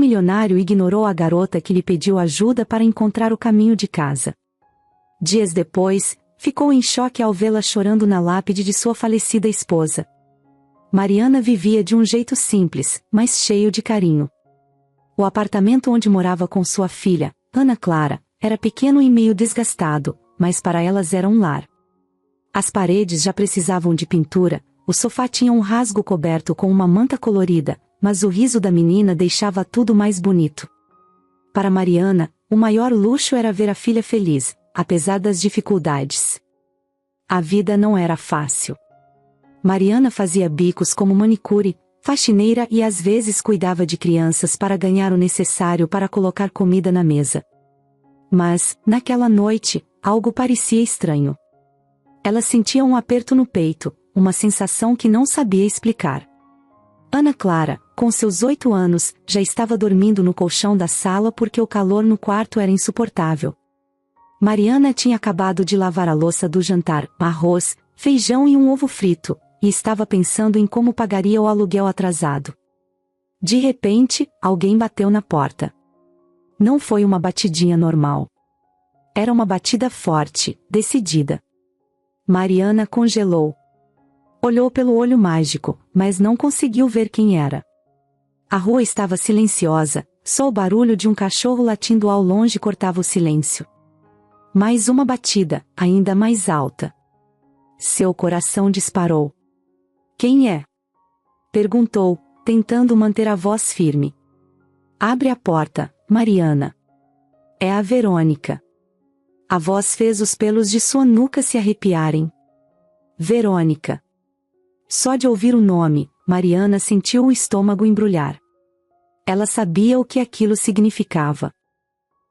milionário ignorou a garota que lhe pediu ajuda para encontrar o caminho de casa. Dias depois, ficou em choque ao vê-la chorando na lápide de sua falecida esposa. Mariana vivia de um jeito simples, mas cheio de carinho. O apartamento onde morava com sua filha, Ana Clara, era pequeno e meio desgastado, mas para elas era um lar. As paredes já precisavam de pintura, o sofá tinha um rasgo coberto com uma manta colorida, mas o riso da menina deixava tudo mais bonito. Para Mariana, o maior luxo era ver a filha feliz, apesar das dificuldades. A vida não era fácil. Mariana fazia bicos como manicure, faxineira e às vezes cuidava de crianças para ganhar o necessário para colocar comida na mesa. Mas, naquela noite, algo parecia estranho. Ela sentia um aperto no peito, uma sensação que não sabia explicar. Ana Clara, com seus 8 anos, já estava dormindo no colchão da sala porque o calor no quarto era insuportável. Mariana tinha acabado de lavar a louça do jantar, arroz, feijão e um ovo frito, e estava pensando em como pagaria o aluguel atrasado. De repente, alguém bateu na porta. Não foi uma batidinha normal. Era uma batida forte, decidida. Mariana congelou. Olhou pelo olho mágico, mas não conseguiu ver quem era. A rua estava silenciosa, só o barulho de um cachorro latindo ao longe cortava o silêncio. Mais uma batida, ainda mais alta. Seu coração disparou. Quem é? Perguntou, tentando manter a voz firme. Abre a porta, Mariana. É a Verônica. A voz fez os pelos de sua nuca se arrepiarem. Verônica. Só de ouvir o nome, Mariana sentiu o estômago embrulhar. Ela sabia o que aquilo significava.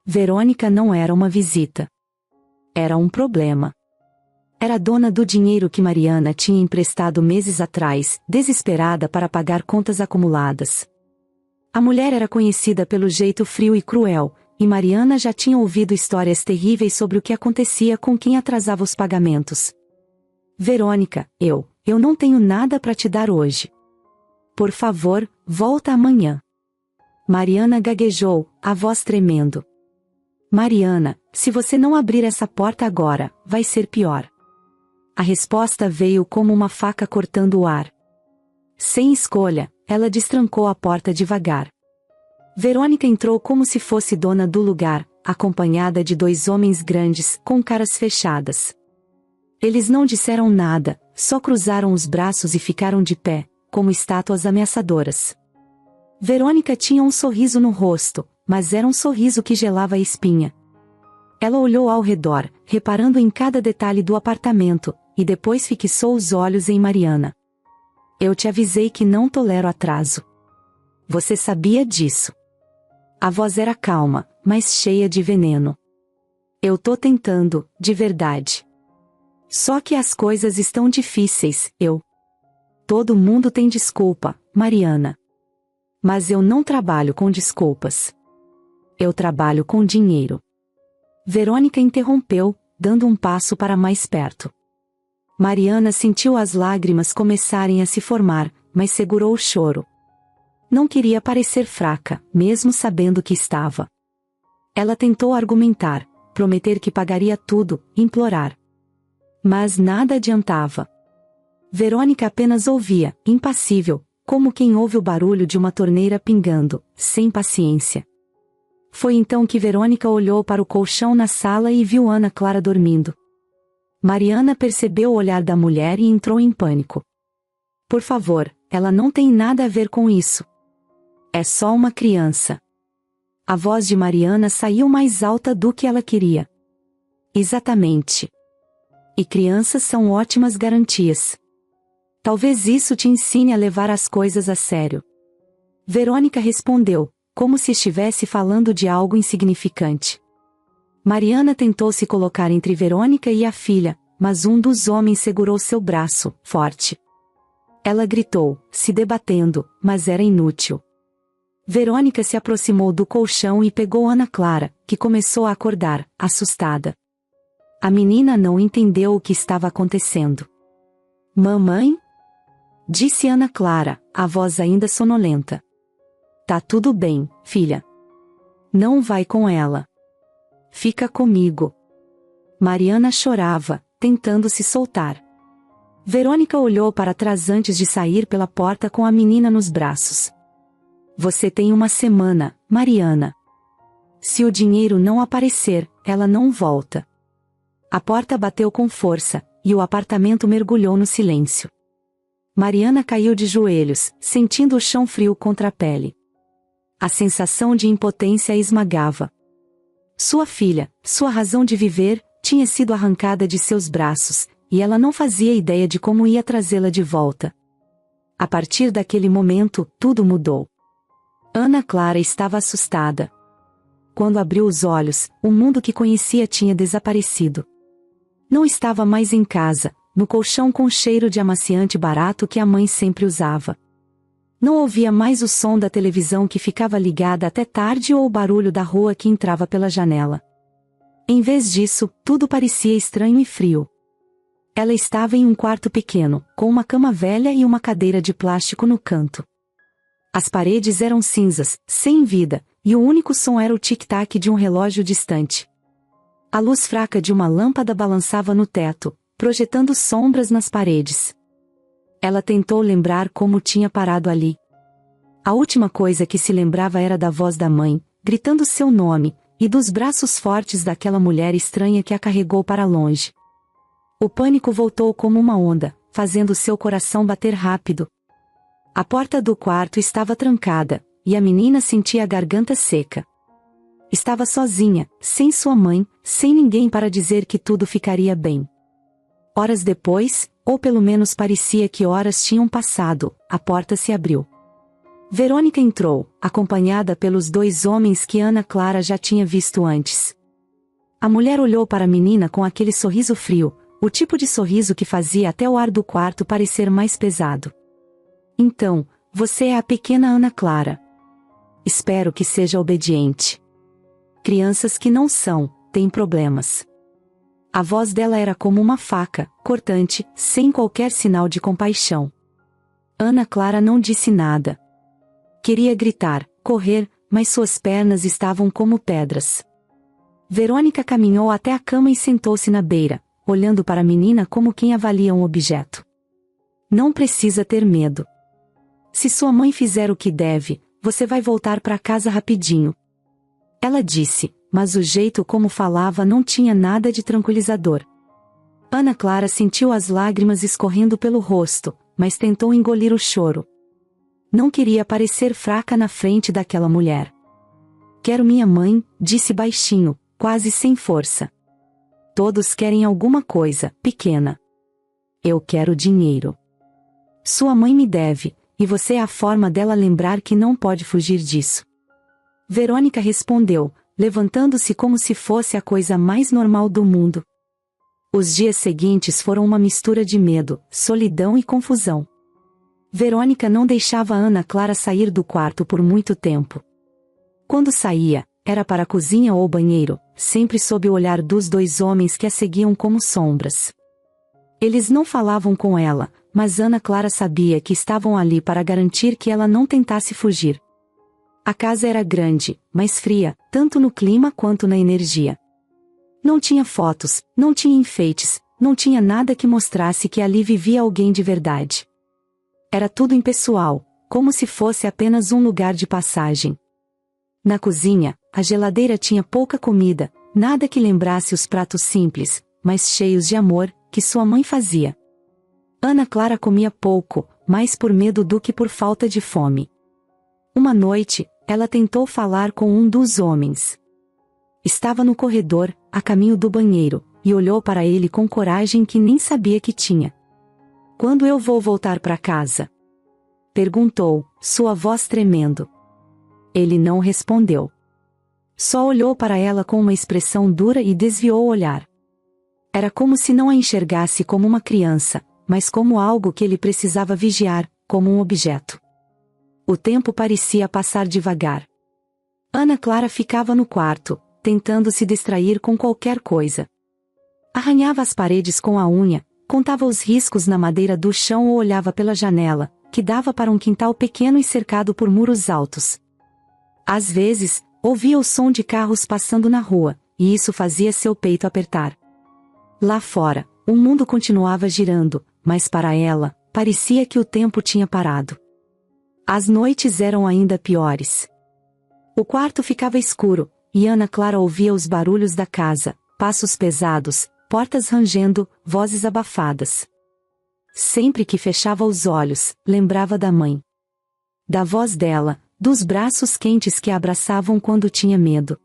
Verônica não era uma visita. Era um problema. Era dona do dinheiro que Mariana tinha emprestado meses atrás, desesperada para pagar contas acumuladas. A mulher era conhecida pelo jeito frio e cruel, e Mariana já tinha ouvido histórias terríveis sobre o que acontecia com quem atrasava os pagamentos. Verônica, eu não tenho nada para te dar hoje. Por favor, volta amanhã. Mariana gaguejou, a voz tremendo. Mariana, se você não abrir essa porta agora, vai ser pior. A resposta veio como uma faca cortando o ar. Sem escolha, ela destrancou a porta devagar. Verônica entrou como se fosse dona do lugar, acompanhada de 2 homens grandes, com caras fechadas. Eles não disseram nada, só cruzaram os braços e ficaram de pé, como estátuas ameaçadoras. Verônica tinha um sorriso no rosto, mas era um sorriso que gelava a espinha. Ela olhou ao redor, reparando em cada detalhe do apartamento, e depois fixou os olhos em Mariana. Eu te avisei que não tolero atraso. Você sabia disso. A voz era calma, mas cheia de veneno. Eu tô tentando, de verdade. Só que as coisas estão difíceis, Todo mundo tem desculpa, Mariana. Mas eu não trabalho com desculpas. Eu trabalho com dinheiro. Verônica interrompeu, dando um passo para mais perto. Mariana sentiu as lágrimas começarem a se formar, mas segurou o choro. Não queria parecer fraca, mesmo sabendo que estava. Ela tentou argumentar, prometer que pagaria tudo, implorar. Mas nada adiantava. Verônica apenas ouvia, impassível, como quem ouve o barulho de uma torneira pingando, sem paciência. Foi então que Verônica olhou para o colchão na sala e viu Ana Clara dormindo. Mariana percebeu o olhar da mulher e entrou em pânico. Por favor, ela não tem nada a ver com isso. É só uma criança. A voz de Mariana saiu mais alta do que ela queria. Exatamente. E crianças são ótimas garantias. Talvez isso te ensine a levar as coisas a sério. Verônica respondeu, como se estivesse falando de algo insignificante. Mariana tentou se colocar entre Verônica e a filha, mas um dos homens segurou seu braço, forte. Ela gritou, se debatendo, mas era inútil. Verônica se aproximou do colchão e pegou Ana Clara, que começou a acordar, assustada. A menina não entendeu o que estava acontecendo. Mamãe? Disse Ana Clara, a voz ainda sonolenta. Tá tudo bem, filha. Não vai com ela. Fica comigo. Mariana chorava, tentando se soltar. Verônica olhou para trás antes de sair pela porta com a menina nos braços. Você tem uma semana, Mariana. Se o dinheiro não aparecer, ela não volta. A porta bateu com força, e o apartamento mergulhou no silêncio. Mariana caiu de joelhos, sentindo o chão frio contra a pele. A sensação de impotência a esmagava. Sua filha, sua razão de viver, tinha sido arrancada de seus braços, e ela não fazia ideia de como ia trazê-la de volta. A partir daquele momento, tudo mudou. Ana Clara estava assustada. Quando abriu os olhos, o mundo que conhecia tinha desaparecido. Não estava mais em casa, no colchão com cheiro de amaciante barato que a mãe sempre usava. Não ouvia mais o som da televisão que ficava ligada até tarde ou o barulho da rua que entrava pela janela. Em vez disso, tudo parecia estranho e frio. Ela estava em um quarto pequeno, com uma cama velha e uma cadeira de plástico no canto. As paredes eram cinzas, sem vida, e o único som era o tic-tac de um relógio distante. A luz fraca de uma lâmpada balançava no teto, projetando sombras nas paredes. Ela tentou lembrar como tinha parado ali. A última coisa que se lembrava era da voz da mãe, gritando seu nome, e dos braços fortes daquela mulher estranha que a carregou para longe. O pânico voltou como uma onda, fazendo seu coração bater rápido. A porta do quarto estava trancada, e a menina sentia a garganta seca. Estava sozinha, sem sua mãe, sem ninguém para dizer que tudo ficaria bem. Horas depois, ou pelo menos parecia que horas tinham passado, a porta se abriu. Verônica entrou, acompanhada pelos 2 homens que Ana Clara já tinha visto antes. A mulher olhou para a menina com aquele sorriso frio, o tipo de sorriso que fazia até o ar do quarto parecer mais pesado. Então, você é a pequena Ana Clara. Espero que seja obediente. Crianças que não são, têm problemas. A voz dela era como uma faca, cortante, sem qualquer sinal de compaixão. Ana Clara não disse nada. Queria gritar, correr, mas suas pernas estavam como pedras. Verônica caminhou até a cama e sentou-se na beira, olhando para a menina como quem avalia um objeto. Não precisa ter medo. Se sua mãe fizer o que deve, você vai voltar para casa rapidinho. Ela disse, mas o jeito como falava não tinha nada de tranquilizador. Ana Clara sentiu as lágrimas escorrendo pelo rosto, mas tentou engolir o choro. Não queria parecer fraca na frente daquela mulher. Quero minha mãe, disse baixinho, quase sem força. Todos querem alguma coisa, pequena. Eu quero dinheiro. Sua mãe me deve, e você é a forma dela lembrar que não pode fugir disso. Verônica respondeu, levantando-se como se fosse a coisa mais normal do mundo. Os dias seguintes foram uma mistura de medo, solidão e confusão. Verônica não deixava Ana Clara sair do quarto por muito tempo. Quando saía, era para a cozinha ou banheiro, sempre sob o olhar dos 2 homens que a seguiam como sombras. Eles não falavam com ela, mas Ana Clara sabia que estavam ali para garantir que ela não tentasse fugir. A casa era grande, mas fria, tanto no clima quanto na energia. Não tinha fotos, não tinha enfeites, não tinha nada que mostrasse que ali vivia alguém de verdade. Era tudo impessoal, como se fosse apenas um lugar de passagem. Na cozinha, a geladeira tinha pouca comida, nada que lembrasse os pratos simples, mas cheios de amor, que sua mãe fazia. Ana Clara comia pouco, mais por medo do que por falta de fome. Uma noite, ela tentou falar com um dos homens. Estava no corredor, a caminho do banheiro, e olhou para ele com coragem que nem sabia que tinha. Quando eu vou voltar para casa? Perguntou, sua voz tremendo. Ele não respondeu. Só olhou para ela com uma expressão dura e desviou o olhar. Era como se não a enxergasse como uma criança, mas como algo que ele precisava vigiar, como um objeto. O tempo parecia passar devagar. Ana Clara ficava no quarto, tentando se distrair com qualquer coisa. Arranhava as paredes com a unha, contava os riscos na madeira do chão ou olhava pela janela, que dava para um quintal pequeno e cercado por muros altos. Às vezes, ouvia o som de carros passando na rua, e isso fazia seu peito apertar. Lá fora, o mundo continuava girando, mas para ela, parecia que o tempo tinha parado. As noites eram ainda piores. O quarto ficava escuro, e Ana Clara ouvia os barulhos da casa, passos pesados, portas rangendo, vozes abafadas. Sempre que fechava os olhos, lembrava da mãe. Da voz dela, dos braços quentes que a abraçavam quando tinha medo.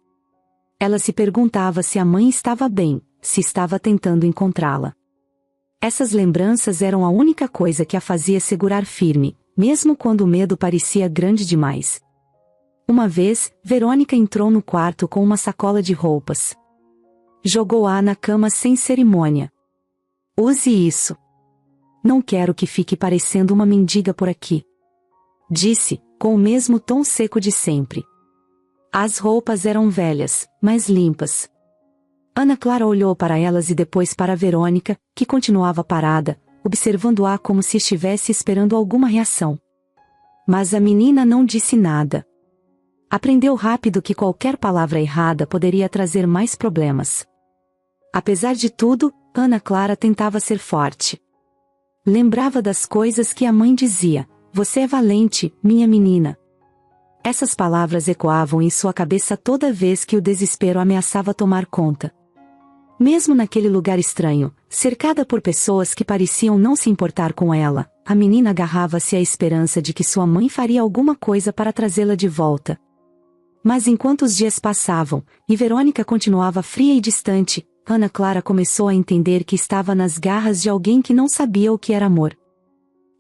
Ela se perguntava se a mãe estava bem, se estava tentando encontrá-la. Essas lembranças eram a única coisa que a fazia segurar firme, mesmo quando o medo parecia grande demais. Uma vez, Verônica entrou no quarto com uma sacola de roupas. Jogou-a na cama sem cerimônia. "Use isso. Não quero que fique parecendo uma mendiga por aqui", disse, com o mesmo tom seco de sempre. As roupas eram velhas, mas limpas. Ana Clara olhou para elas e depois para Verônica, que continuava parada, observando-a como se estivesse esperando alguma reação. Mas a menina não disse nada. Aprendeu rápido que qualquer palavra errada poderia trazer mais problemas. Apesar de tudo, Ana Clara tentava ser forte. Lembrava das coisas que a mãe dizia: "Você é valente, minha menina." Essas palavras ecoavam em sua cabeça toda vez que o desespero ameaçava tomar conta. Mesmo naquele lugar estranho, cercada por pessoas que pareciam não se importar com ela, a menina agarrava-se à esperança de que sua mãe faria alguma coisa para trazê-la de volta. Mas enquanto os dias passavam, e Verônica continuava fria e distante, Ana Clara começou a entender que estava nas garras de alguém que não sabia o que era amor.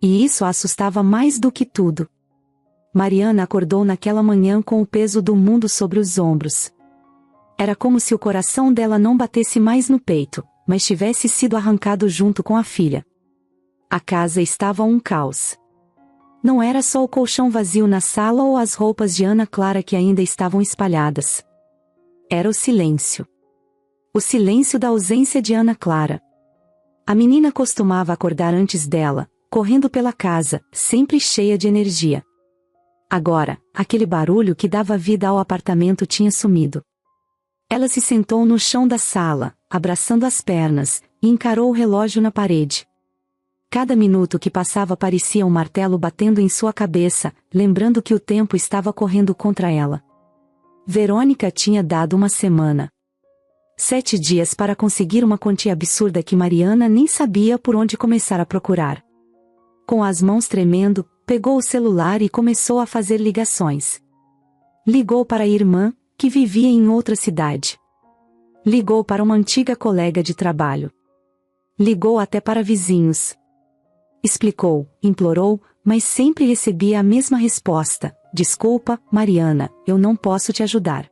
E isso a assustava mais do que tudo. Mariana acordou naquela manhã com o peso do mundo sobre os ombros. Era como se o coração dela não batesse mais no peito, mas tivesse sido arrancado junto com a filha. A casa estava um caos. Não era só o colchão vazio na sala ou as roupas de Ana Clara que ainda estavam espalhadas. Era o silêncio. O silêncio da ausência de Ana Clara. A menina costumava acordar antes dela, correndo pela casa, sempre cheia de energia. Agora, aquele barulho que dava vida ao apartamento tinha sumido. Ela se sentou no chão da sala, abraçando as pernas, e encarou o relógio na parede. Cada minuto que passava parecia um martelo batendo em sua cabeça, lembrando que o tempo estava correndo contra ela. Verônica tinha dado uma semana. 7 dias para conseguir uma quantia absurda que Mariana nem sabia por onde começar a procurar. Com as mãos tremendo, pegou o celular e começou a fazer ligações. Ligou para a irmã, que vivia em outra cidade. Ligou para uma antiga colega de trabalho. Ligou até para vizinhos. Explicou, implorou, mas sempre recebia a mesma resposta: "Desculpa, Mariana, eu não posso te ajudar."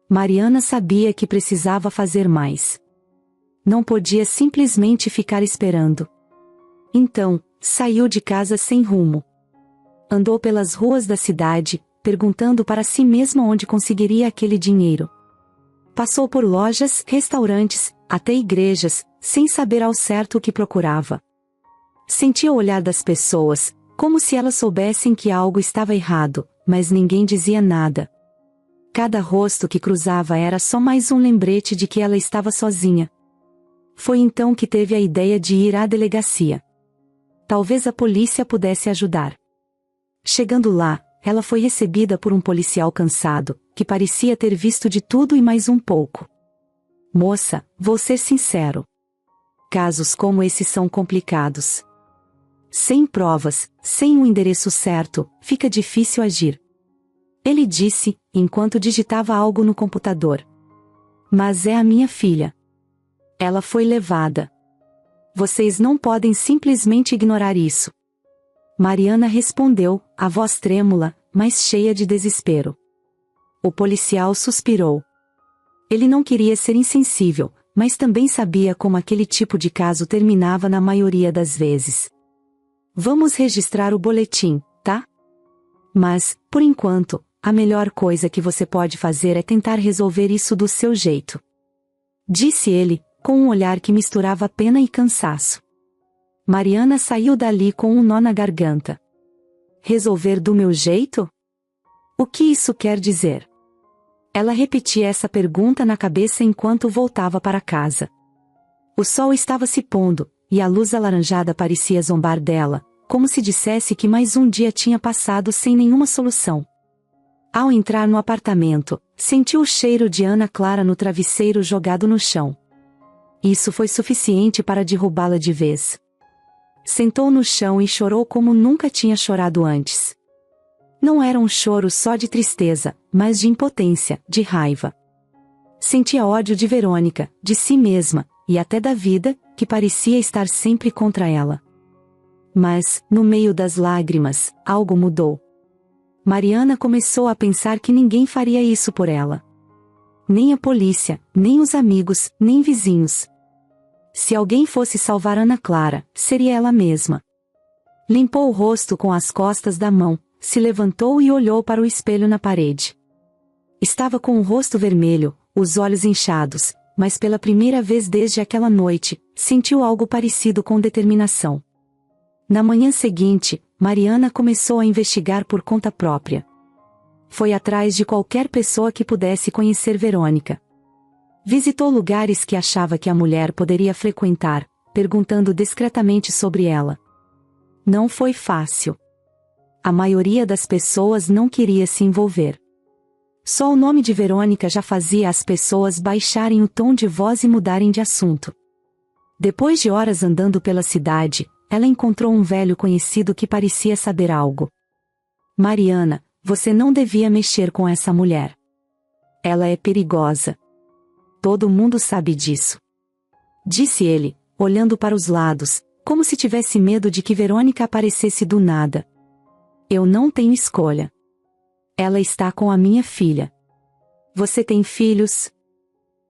Mariana sabia que precisava fazer mais. Não podia simplesmente ficar esperando. Então, saiu de casa sem rumo. Andou pelas ruas da cidade, perguntando para si mesma onde conseguiria aquele dinheiro. Passou por lojas, restaurantes, até igrejas, sem saber ao certo o que procurava. Sentia o olhar das pessoas, como se elas soubessem que algo estava errado, mas ninguém dizia nada. Cada rosto que cruzava era só mais um lembrete de que ela estava sozinha. Foi então que teve a ideia de ir à delegacia. Talvez a polícia pudesse ajudar. Chegando lá, ela foi recebida por um policial cansado, que parecia ter visto de tudo e mais um pouco. "Moça, vou ser sincero. Casos como esse são complicados. Sem provas, sem um endereço certo, fica difícil agir." Ele disse, enquanto digitava algo no computador. "Mas é a minha filha. Ela foi levada. Vocês não podem simplesmente ignorar isso." Mariana respondeu, a voz trêmula, mas cheia de desespero. O policial suspirou. Ele não queria ser insensível, mas também sabia como aquele tipo de caso terminava na maioria das vezes. "Vamos registrar o boletim, tá? Mas, por enquanto, a melhor coisa que você pode fazer é tentar resolver isso do seu jeito", disse ele, com um olhar que misturava pena e cansaço. Mariana saiu dali com um nó na garganta. "Resolver do meu jeito? O que isso quer dizer? Ela repetia essa pergunta na cabeça enquanto voltava para casa. O sol estava se pondo, e a luz alaranjada parecia zombar dela, como se dissesse que mais um dia tinha passado sem nenhuma solução. Ao entrar no apartamento, sentiu o cheiro de Ana Clara no travesseiro jogado no chão. Isso foi suficiente para derrubá-la de vez. Sentou no chão e chorou como nunca tinha chorado antes. Não era um choro só de tristeza, mas de impotência, de raiva. Sentia ódio de Verônica, de si mesma, e até da vida, que parecia estar sempre contra ela. Mas, no meio das lágrimas, algo mudou. Mariana começou a pensar que ninguém faria isso por ela. Nem a polícia, nem os amigos, nem vizinhos. Se alguém fosse salvar Ana Clara, seria ela mesma. Limpou o rosto com as costas da mão, se levantou e olhou para o espelho na parede. Estava com o rosto vermelho, os olhos inchados, mas pela primeira vez desde aquela noite, sentiu algo parecido com determinação. Na manhã seguinte, Mariana começou a investigar por conta própria. Foi atrás de qualquer pessoa que pudesse conhecer Verônica. Visitou lugares que achava que a mulher poderia frequentar, perguntando discretamente sobre ela. Não foi fácil. A maioria das pessoas não queria se envolver. Só o nome de Verônica já fazia as pessoas baixarem o tom de voz e mudarem de assunto. Depois de horas andando pela cidade, ela encontrou um velho conhecido que parecia saber algo. Mariana, você não devia mexer com essa mulher. Ela é perigosa. Todo mundo sabe disso. Disse ele, olhando para os lados, como se tivesse medo de que Verônica aparecesse do nada. Eu não tenho escolha. Ela está com a minha filha. Você tem filhos?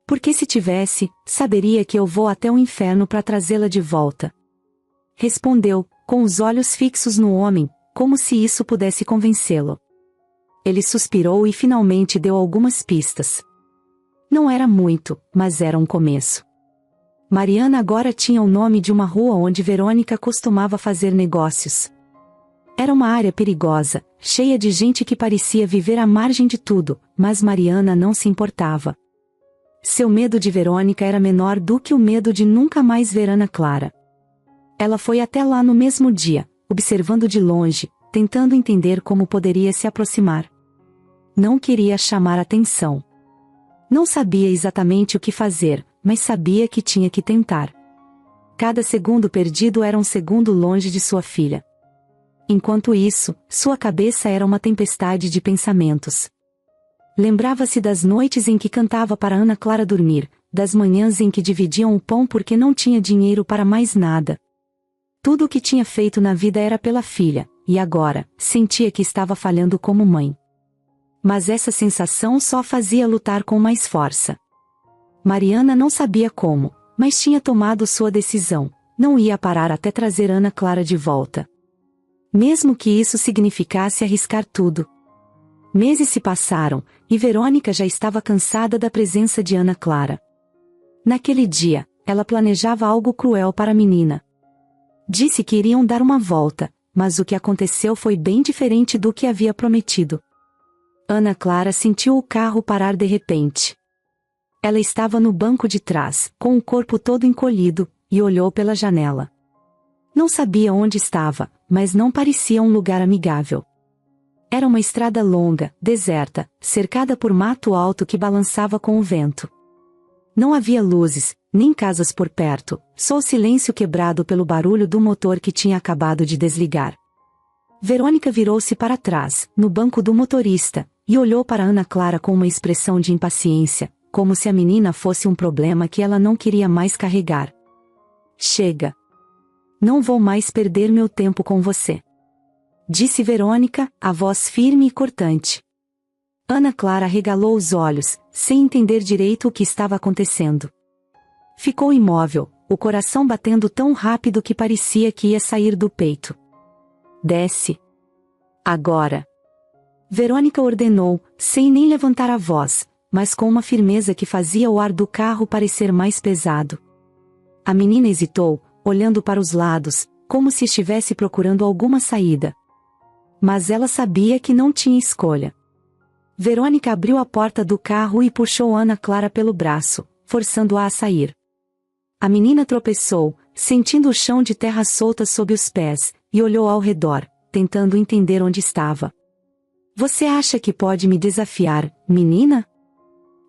Porque se tivesse, saberia que eu vou até o inferno para trazê-la de volta. Respondeu, com os olhos fixos no homem, como se isso pudesse convencê-lo. Ele suspirou e finalmente deu algumas pistas. Não era muito, mas era um começo. Mariana agora tinha o nome de uma rua onde Verônica costumava fazer negócios. Era uma área perigosa, cheia de gente que parecia viver à margem de tudo, mas Mariana não se importava. Seu medo de Verônica era menor do que o medo de nunca mais ver Ana Clara. Ela foi até lá no mesmo dia, observando de longe, tentando entender como poderia se aproximar. Não queria chamar atenção. Não sabia exatamente o que fazer, mas sabia que tinha que tentar. Cada segundo perdido era um segundo longe de sua filha. Enquanto isso, sua cabeça era uma tempestade de pensamentos. Lembrava-se das noites em que cantava para Ana Clara dormir, das manhãs em que dividiam o pão porque não tinha dinheiro para mais nada. Tudo o que tinha feito na vida era pela filha, e agora, sentia que estava falhando como mãe. Mas essa sensação só fazia lutar com mais força. Mariana não sabia como, mas tinha tomado sua decisão, não ia parar até trazer Ana Clara de volta. Mesmo que isso significasse arriscar tudo. Meses se passaram, e Verônica já estava cansada da presença de Ana Clara. Naquele dia, ela planejava algo cruel para a menina. Disse que iriam dar uma volta, mas o que aconteceu foi bem diferente do que havia prometido. Ana Clara sentiu o carro parar de repente. Ela estava no banco de trás, com o corpo todo encolhido, e olhou pela janela. Não sabia onde estava, mas não parecia um lugar amigável. Era uma estrada longa, deserta, cercada por mato alto que balançava com o vento. Não havia luzes, nem casas por perto, só o silêncio quebrado pelo barulho do motor que tinha acabado de desligar. Verônica virou-se para trás, no banco do motorista, e olhou para Ana Clara com uma expressão de impaciência, como se a menina fosse um problema que ela não queria mais carregar. Chega. Não vou mais perder meu tempo com você. Disse Verônica, a voz firme e cortante. Ana Clara arregalou os olhos, sem entender direito o que estava acontecendo. Ficou imóvel, o coração batendo tão rápido que parecia que ia sair do peito. Desce. Agora. Verônica ordenou, sem nem levantar a voz, mas com uma firmeza que fazia o ar do carro parecer mais pesado. A menina hesitou, olhando para os lados, como se estivesse procurando alguma saída. Mas ela sabia que não tinha escolha. Verônica abriu a porta do carro e puxou Ana Clara pelo braço, forçando-a a sair. A menina tropeçou, sentindo o chão de terra solta sob os pés, e olhou ao redor, tentando entender onde estava. Você acha que pode me desafiar, menina?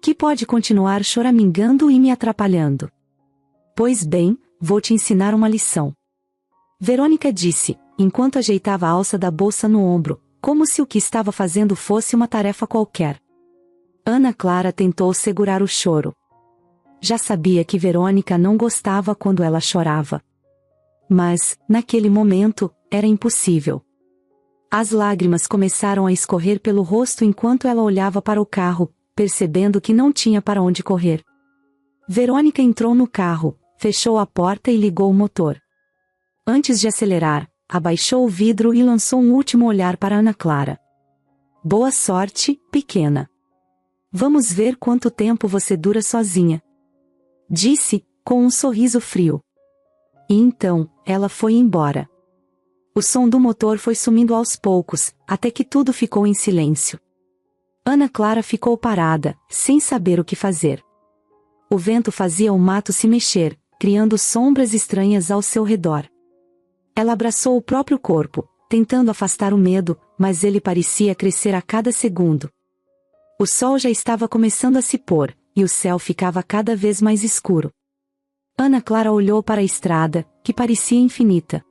Que pode continuar choramingando e me atrapalhando? Pois bem, vou te ensinar uma lição. Verônica disse, enquanto ajeitava a alça da bolsa no ombro, como se o que estava fazendo fosse uma tarefa qualquer. Ana Clara tentou segurar o choro. Já sabia que Verônica não gostava quando ela chorava. Mas, naquele momento, era impossível. As lágrimas começaram a escorrer pelo rosto enquanto ela olhava para o carro, percebendo que não tinha para onde correr. Verônica entrou no carro, fechou a porta e ligou o motor. Antes de acelerar, abaixou o vidro e lançou um último olhar para Ana Clara. Boa sorte, pequena. Vamos ver quanto tempo você dura sozinha. Disse, com um sorriso frio. E então, ela foi embora. O som do motor foi sumindo aos poucos, até que tudo ficou em silêncio. Ana Clara ficou parada, sem saber o que fazer. O vento fazia o mato se mexer, criando sombras estranhas ao seu redor. Ela abraçou o próprio corpo, tentando afastar o medo, mas ele parecia crescer a cada segundo. O sol já estava começando a se pôr, e o céu ficava cada vez mais escuro. Ana Clara olhou para a estrada, que parecia infinita.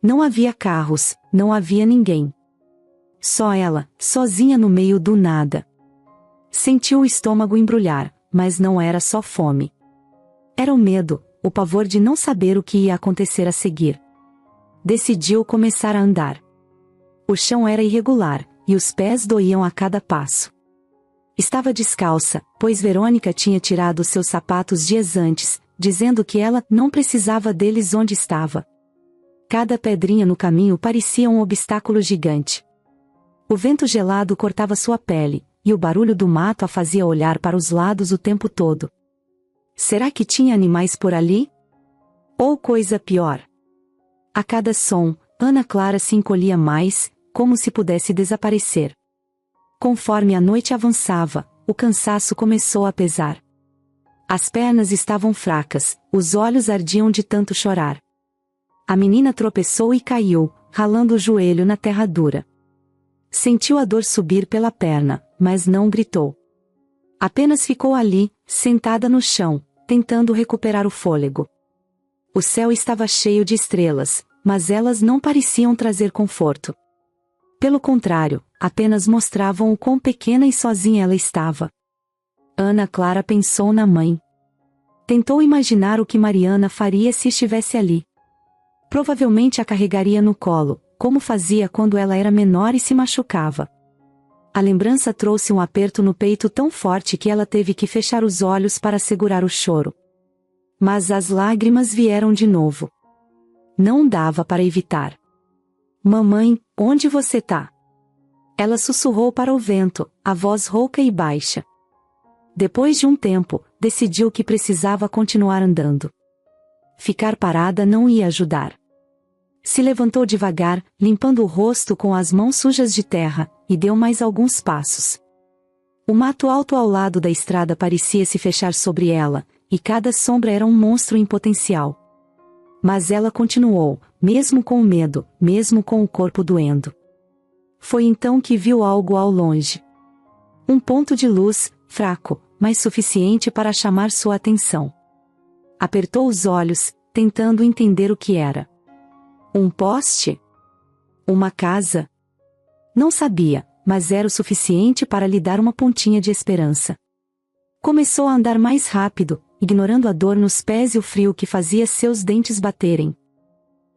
Não havia carros, não havia ninguém. Só ela, sozinha no meio do nada. Sentiu o estômago embrulhar, mas não era só fome. Era o medo, o pavor de não saber o que ia acontecer a seguir. Decidiu começar a andar. O chão era irregular, e os pés doíam a cada passo. Estava descalça, pois Verônica tinha tirado seus sapatos dias antes, dizendo que ela não precisava deles onde estava. Cada pedrinha no caminho parecia um obstáculo gigante. O vento gelado cortava sua pele, e o barulho do mato a fazia olhar para os lados o tempo todo. Será que tinha animais por ali? Ou coisa pior? A cada som, Ana Clara se encolhia mais, como se pudesse desaparecer. Conforme a noite avançava, o cansaço começou a pesar. As pernas estavam fracas, os olhos ardiam de tanto chorar. A menina tropeçou e caiu, ralando o joelho na terra dura. Sentiu a dor subir pela perna, mas não gritou. Apenas ficou ali, sentada no chão, tentando recuperar o fôlego. O céu estava cheio de estrelas, mas elas não pareciam trazer conforto. Pelo contrário, apenas mostravam o quão pequena e sozinha ela estava. Ana Clara pensou na mãe. Tentou imaginar o que Mariana faria se estivesse ali. Provavelmente a carregaria no colo, como fazia quando ela era menor e se machucava. A lembrança trouxe um aperto no peito tão forte que ela teve que fechar os olhos para segurar o choro. Mas as lágrimas vieram de novo. Não dava para evitar. Mamãe, onde você tá? Ela sussurrou para o vento, a voz rouca e baixa. Depois de um tempo, decidiu que precisava continuar andando. Ficar parada não ia ajudar. Se levantou devagar, limpando o rosto com as mãos sujas de terra, e deu mais alguns passos. O mato alto ao lado da estrada parecia se fechar sobre ela, e cada sombra era um monstro em potencial. Mas ela continuou, mesmo com o medo, mesmo com o corpo doendo. Foi então que viu algo ao longe. Um ponto de luz, fraco, mas suficiente para chamar sua atenção. Apertou os olhos, tentando entender o que era. Um poste? Uma casa? Não sabia, mas era o suficiente para lhe dar uma pontinha de esperança. Começou a andar mais rápido, ignorando a dor nos pés e o frio que fazia seus dentes baterem.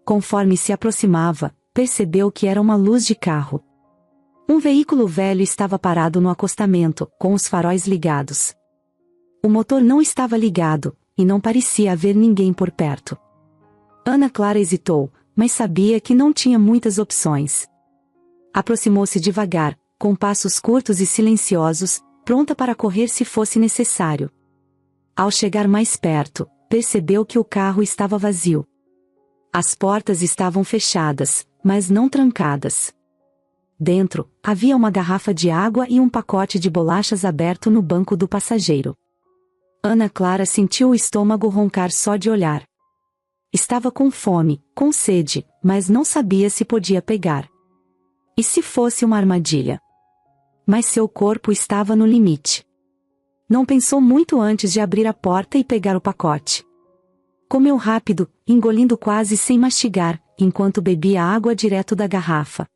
Conforme se aproximava, percebeu que era uma luz de carro. Um veículo velho estava parado no acostamento, com os faróis ligados. O motor não estava ligado, e não parecia haver ninguém por perto. Ana Clara hesitou, mas sabia que não tinha muitas opções. Aproximou-se devagar, com passos curtos e silenciosos, pronta para correr se fosse necessário. Ao chegar mais perto, percebeu que o carro estava vazio. As portas estavam fechadas, mas não trancadas. Dentro, havia uma garrafa de água e um pacote de bolachas aberto no banco do passageiro. Ana Clara sentiu o estômago roncar só de olhar. Estava com fome, com sede, mas não sabia se podia pegar. E se fosse uma armadilha? Mas seu corpo estava no limite. Não pensou muito antes de abrir a porta e pegar o pacote. Comeu rápido, engolindo quase sem mastigar, enquanto bebia água direto da garrafa.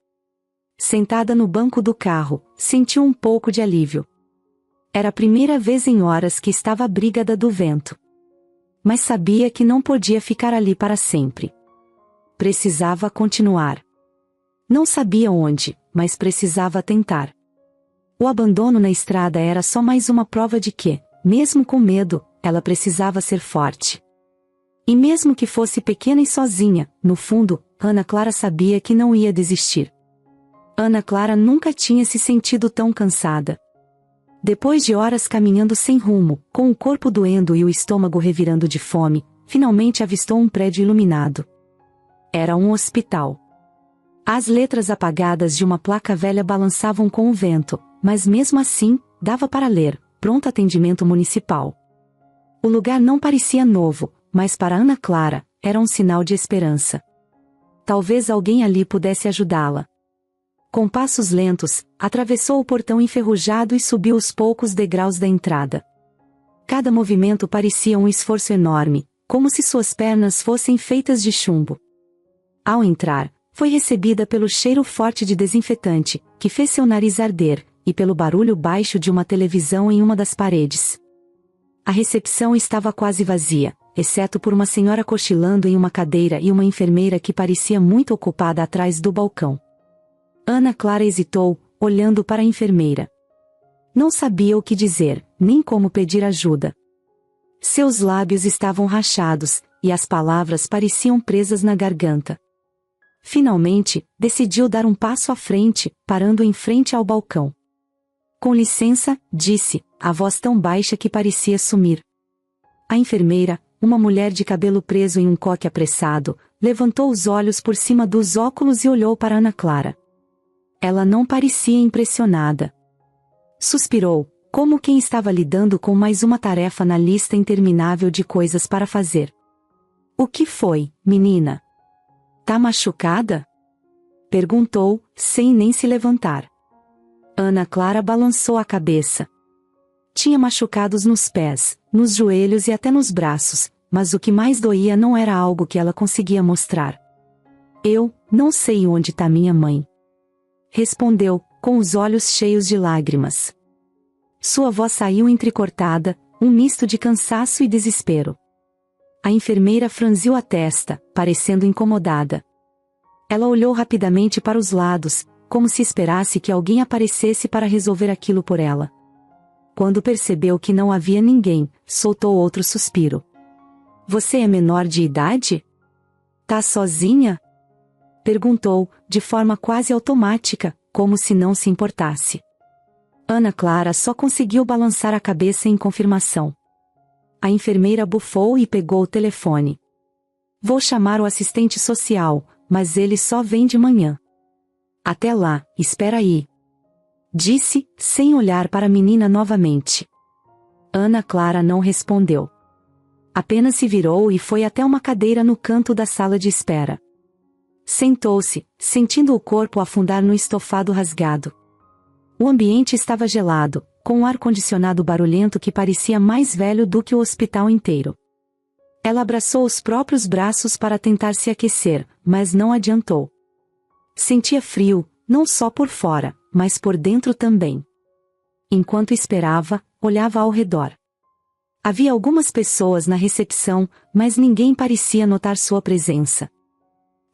Sentada no banco do carro, sentiu um pouco de alívio. Era a primeira vez em horas que estava abrigada do vento. Mas sabia que não podia ficar ali para sempre. Precisava continuar. Não sabia onde, mas precisava tentar. O abandono na estrada era só mais uma prova de que, mesmo com medo, ela precisava ser forte. E mesmo que fosse pequena e sozinha, no fundo, Ana Clara sabia que não ia desistir. Ana Clara nunca tinha se sentido tão cansada. Depois de horas caminhando sem rumo, com o corpo doendo e o estômago revirando de fome, finalmente avistou um prédio iluminado. Era um hospital. As letras apagadas de uma placa velha balançavam com o vento, mas mesmo assim, dava para ler: Pronto Atendimento Municipal. O lugar não parecia novo, mas para Ana Clara, era um sinal de esperança. Talvez alguém ali pudesse ajudá-la. Com passos lentos, atravessou o portão enferrujado e subiu os poucos degraus da entrada. Cada movimento parecia um esforço enorme, como se suas pernas fossem feitas de chumbo. Ao entrar, foi recebida pelo cheiro forte de desinfetante, que fez seu nariz arder, e pelo barulho baixo de uma televisão em uma das paredes. A recepção estava quase vazia, exceto por uma senhora cochilando em uma cadeira e uma enfermeira que parecia muito ocupada atrás do balcão. Ana Clara hesitou, olhando para a enfermeira. Não sabia o que dizer, nem como pedir ajuda. Seus lábios estavam rachados, e as palavras pareciam presas na garganta. Finalmente, decidiu dar um passo à frente, parando em frente ao balcão. Com licença, disse, a voz tão baixa que parecia sumir. A enfermeira, uma mulher de cabelo preso em um coque apressado, levantou os olhos por cima dos óculos e olhou para Ana Clara. Ela não parecia impressionada. Suspirou, como quem estava lidando com mais uma tarefa na lista interminável de coisas para fazer. O que foi, menina? Tá machucada? Perguntou, sem nem se levantar. Ana Clara balançou a cabeça. Tinha machucados nos pés, nos joelhos e até nos braços, mas o que mais doía não era algo que ela conseguia mostrar. Eu não sei onde está minha mãe. Respondeu, com os olhos cheios de lágrimas. Sua voz saiu entrecortada, um misto de cansaço e desespero. A enfermeira franziu a testa, parecendo incomodada. Ela olhou rapidamente para os lados, como se esperasse que alguém aparecesse para resolver aquilo por ela. Quando percebeu que não havia ninguém, soltou outro suspiro. Você é menor de idade? Tá sozinha? Perguntou, de forma quase automática, como se não se importasse. Ana Clara só conseguiu balançar a cabeça em confirmação. A enfermeira bufou e pegou o telefone. Vou chamar o assistente social, mas ele só vem de manhã. Até lá, espera aí. Disse, sem olhar para a menina novamente. Ana Clara não respondeu. Apenas se virou e foi até uma cadeira no canto da sala de espera. Sentou-se, sentindo o corpo afundar no estofado rasgado. O ambiente estava gelado, com um ar-condicionado barulhento que parecia mais velho do que o hospital inteiro. Ela abraçou os próprios braços para tentar se aquecer, mas não adiantou. Sentia frio, não só por fora, mas por dentro também. Enquanto esperava, olhava ao redor. Havia algumas pessoas na recepção, mas ninguém parecia notar sua presença.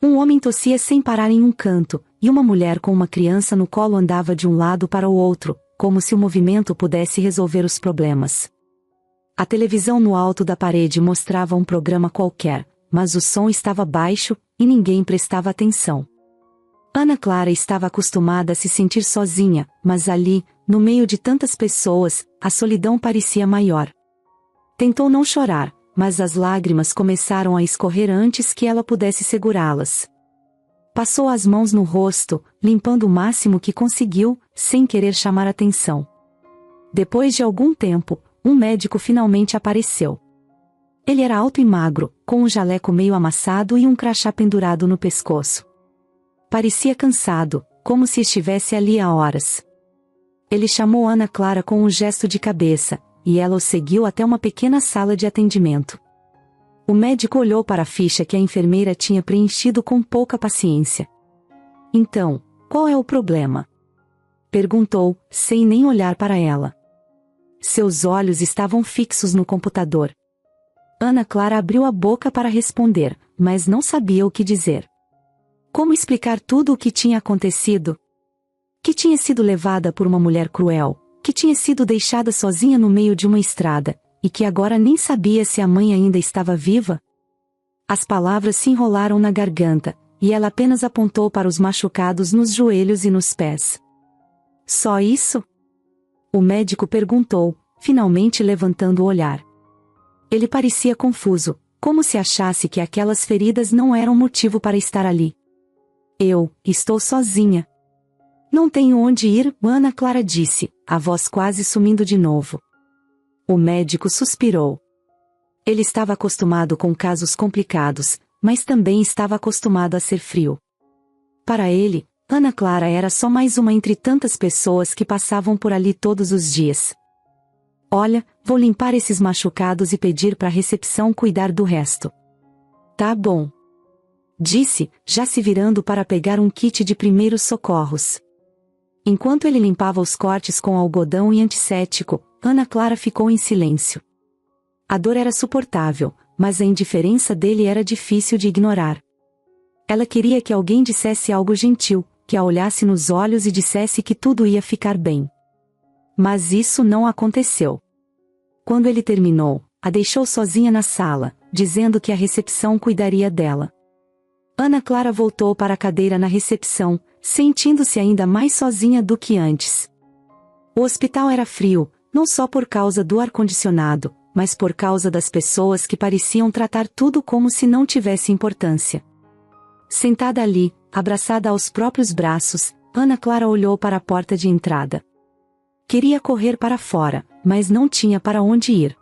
Um homem tossia sem parar em um canto, e uma mulher com uma criança no colo andava de um lado para o outro, como se o movimento pudesse resolver os problemas. A televisão no alto da parede mostrava um programa qualquer, mas o som estava baixo, e ninguém prestava atenção. Ana Clara estava acostumada a se sentir sozinha, mas ali, no meio de tantas pessoas, a solidão parecia maior. Tentou não chorar, mas as lágrimas começaram a escorrer antes que ela pudesse segurá-las. Passou as mãos no rosto, limpando o máximo que conseguiu, sem querer chamar atenção. Depois de algum tempo, um médico finalmente apareceu. Ele era alto e magro, com um jaleco meio amassado e um crachá pendurado no pescoço. Parecia cansado, como se estivesse ali há horas. Ele chamou Ana Clara com um gesto de cabeça, e ela o seguiu até uma pequena sala de atendimento. O médico olhou para a ficha que a enfermeira tinha preenchido com pouca paciência. Então, qual é o problema? Perguntou, sem nem olhar para ela. Seus olhos estavam fixos no computador. Ana Clara abriu a boca para responder, mas não sabia o que dizer. Como explicar tudo o que tinha acontecido? Que tinha sido levada por uma mulher cruel, que tinha sido deixada sozinha no meio de uma estrada, e que agora nem sabia se a mãe ainda estava viva? As palavras se enrolaram na garganta, e ela apenas apontou para os machucados nos joelhos e nos pés. Só isso? O médico perguntou, finalmente levantando o olhar. Ele parecia confuso, como se achasse que aquelas feridas não eram motivo para estar ali. Eu estou sozinha. Não tenho onde ir, Ana Clara disse, a voz quase sumindo de novo. O médico suspirou. Ele estava acostumado com casos complicados, mas também estava acostumado a ser frio. Para ele, Ana Clara era só mais uma entre tantas pessoas que passavam por ali todos os dias. Olha, vou limpar esses machucados e pedir para a recepção cuidar do resto. Tá bom. Disse, já se virando para pegar um kit de primeiros socorros. Enquanto ele limpava os cortes com algodão e antisséptico, Ana Clara ficou em silêncio. A dor era suportável, mas a indiferença dele era difícil de ignorar. Ela queria que alguém dissesse algo gentil, que a olhasse nos olhos e dissesse que tudo ia ficar bem. Mas isso não aconteceu. Quando ele terminou, a deixou sozinha na sala, dizendo que a recepção cuidaria dela. Ana Clara voltou para a cadeira na recepção, sentindo-se ainda mais sozinha do que antes. O hospital era frio, não só por causa do ar-condicionado, mas por causa das pessoas que pareciam tratar tudo como se não tivesse importância. Sentada ali, abraçada aos próprios braços, Ana Clara olhou para a porta de entrada. Queria correr para fora, mas não tinha para onde ir.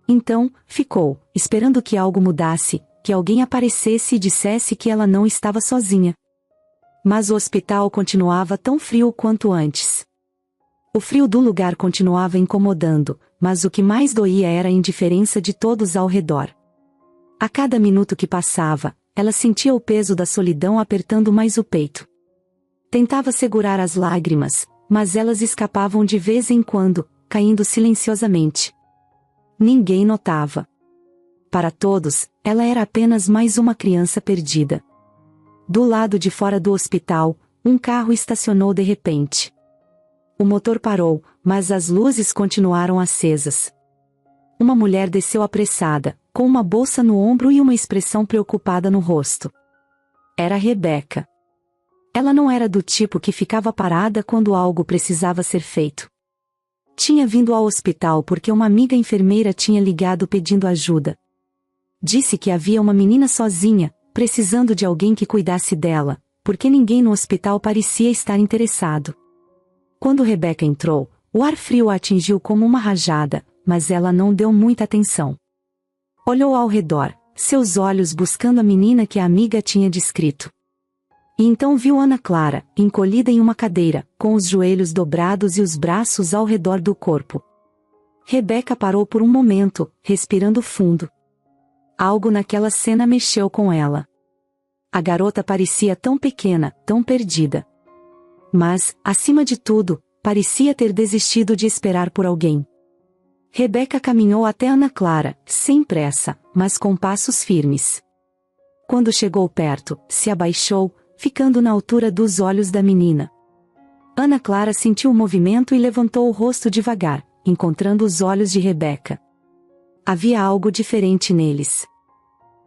Então, ficou, esperando que algo mudasse, que alguém aparecesse e dissesse que ela não estava sozinha. Mas o hospital continuava tão frio quanto antes. O frio do lugar continuava incomodando, mas o que mais doía era a indiferença de todos ao redor. A cada minuto que passava, ela sentia o peso da solidão apertando mais o peito. Tentava segurar as lágrimas, mas elas escapavam de vez em quando, caindo silenciosamente. Ninguém notava. Para todos, ela era apenas mais uma criança perdida. Do lado de fora do hospital, um carro estacionou de repente. O motor parou, mas as luzes continuaram acesas. Uma mulher desceu apressada, com uma bolsa no ombro e uma expressão preocupada no rosto. Era Rebeca. Ela não era do tipo que ficava parada quando algo precisava ser feito. Tinha vindo ao hospital porque uma amiga enfermeira tinha ligado pedindo ajuda. Disse que havia uma menina sozinha, precisando de alguém que cuidasse dela, porque ninguém no hospital parecia estar interessado. Quando Rebeca entrou, o ar frio a atingiu como uma rajada, mas ela não deu muita atenção. Olhou ao redor, seus olhos buscando a menina que a amiga tinha descrito. E então viu Ana Clara, encolhida em uma cadeira, com os joelhos dobrados e os braços ao redor do corpo. Rebeca parou por um momento, respirando fundo. Algo naquela cena mexeu com ela. A garota parecia tão pequena, tão perdida. Mas, acima de tudo, parecia ter desistido de esperar por alguém. Rebeca caminhou até Ana Clara, sem pressa, mas com passos firmes. Quando chegou perto, se abaixou, ficando na altura dos olhos da menina. Ana Clara sentiu o movimento e levantou o rosto devagar, encontrando os olhos de Rebeca. Havia algo diferente neles.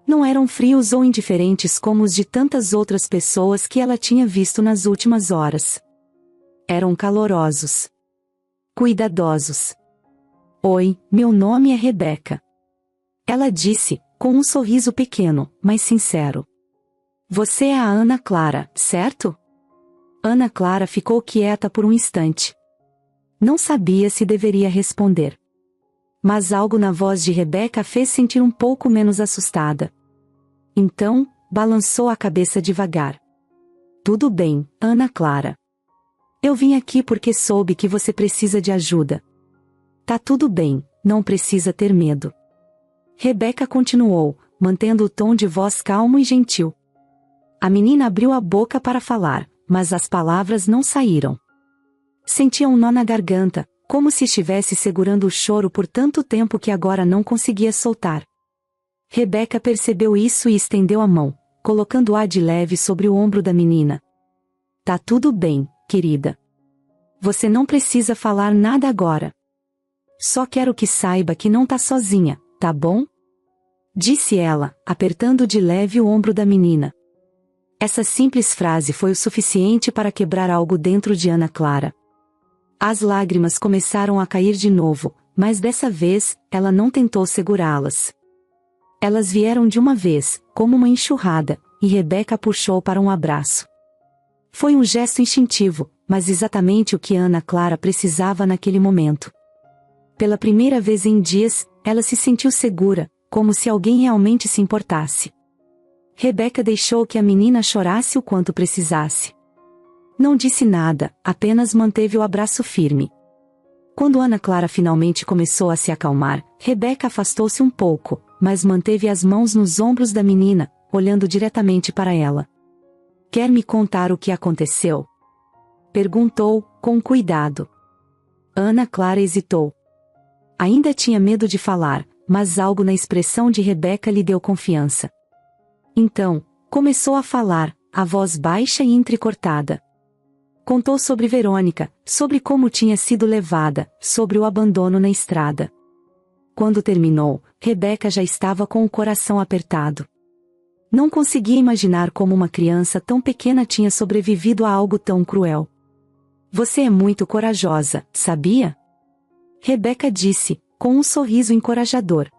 Não eram frios ou indiferentes como os de tantas outras pessoas que ela tinha visto nas últimas horas. Eram calorosos. Cuidadosos. Oi, meu nome é Rebeca. Ela disse, com um sorriso pequeno, mas sincero. Você é a Ana Clara, certo? Ana Clara ficou quieta por um instante. Não sabia se deveria responder. Mas algo na voz de Rebeca a fez sentir um pouco menos assustada. Então, balançou a cabeça devagar. Tudo bem, Ana Clara. Eu vim aqui porque soube que você precisa de ajuda. Tá tudo bem, não precisa ter medo. Rebeca continuou, mantendo o tom de voz calmo e gentil. A menina abriu a boca para falar, mas as palavras não saíram. Sentia um nó na garganta, como se estivesse segurando o choro por tanto tempo que agora não conseguia soltar. Rebeca percebeu isso e estendeu a mão, colocando-a de leve sobre o ombro da menina. Tá tudo bem, querida. Você não precisa falar nada agora. Só quero que saiba que não tá sozinha, tá bom? Disse ela, apertando de leve o ombro da menina. Essa simples frase foi o suficiente para quebrar algo dentro de Ana Clara. As lágrimas começaram a cair de novo, mas dessa vez, ela não tentou segurá-las. Elas vieram de uma vez, como uma enxurrada, e Rebeca a puxou para um abraço. Foi um gesto instintivo, mas exatamente o que Ana Clara precisava naquele momento. Pela primeira vez em dias, ela se sentiu segura, como se alguém realmente se importasse. Rebeca deixou que a menina chorasse o quanto precisasse. Não disse nada, apenas manteve o abraço firme. Quando Ana Clara finalmente começou a se acalmar, Rebeca afastou-se um pouco, mas manteve as mãos nos ombros da menina, olhando diretamente para ela. Quer me contar o que aconteceu? Perguntou, com cuidado. Ana Clara hesitou. Ainda tinha medo de falar, mas algo na expressão de Rebeca lhe deu confiança. Então, começou a falar, a voz baixa e entrecortada. Contou sobre Verônica, sobre como tinha sido levada, sobre o abandono na estrada. Quando terminou, Rebeca já estava com o coração apertado. Não conseguia imaginar como uma criança tão pequena tinha sobrevivido a algo tão cruel. Você é muito corajosa, sabia? Rebeca disse, com um sorriso encorajador.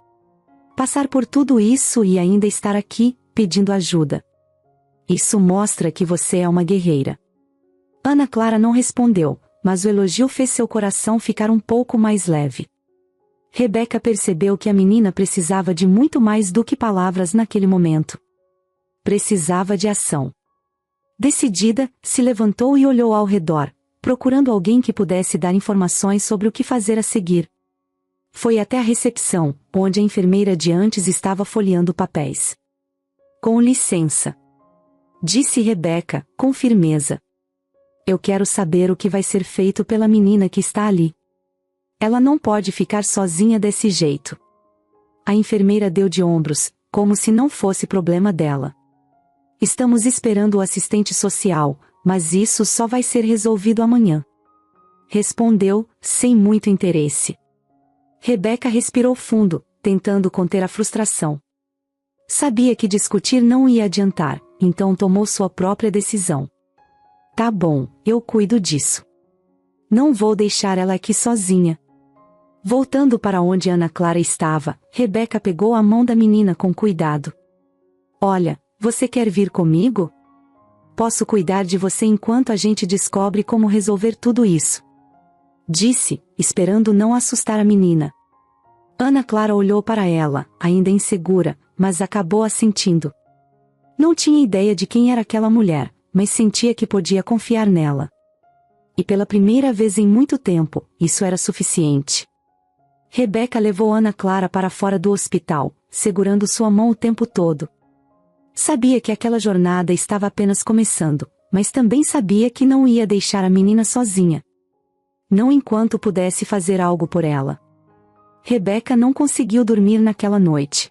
Passar por tudo isso e ainda estar aqui, pedindo ajuda. Isso mostra que você é uma guerreira. Ana Clara não respondeu, mas o elogio fez seu coração ficar um pouco mais leve. Rebeca percebeu que a menina precisava de muito mais do que palavras naquele momento. Precisava de ação. Decidida, se levantou e olhou ao redor, procurando alguém que pudesse dar informações sobre o que fazer a seguir. Foi até a recepção, onde a enfermeira de antes estava folheando papéis. Com licença. Disse Rebeca, com firmeza. Eu quero saber o que vai ser feito pela menina que está ali. Ela não pode ficar sozinha desse jeito. A enfermeira deu de ombros, como se não fosse problema dela. Estamos esperando o assistente social, mas isso só vai ser resolvido amanhã. Respondeu, sem muito interesse. Rebeca respirou fundo, tentando conter a frustração. Sabia que discutir não ia adiantar, então tomou sua própria decisão. Tá bom, eu cuido disso. Não vou deixar ela aqui sozinha. Voltando para onde Ana Clara estava, Rebeca pegou a mão da menina com cuidado. Olha, você quer vir comigo? Posso cuidar de você enquanto a gente descobre como resolver tudo isso. Disse, esperando não assustar a menina. Ana Clara olhou para ela, ainda insegura, mas acabou assentindo. Não tinha ideia de quem era aquela mulher, mas sentia que podia confiar nela. E pela primeira vez em muito tempo, isso era suficiente. Rebeca levou Ana Clara para fora do hospital, segurando sua mão o tempo todo. Sabia que aquela jornada estava apenas começando, mas também sabia que não ia deixar a menina sozinha. Não enquanto pudesse fazer algo por ela. Rebeca não conseguiu dormir naquela noite.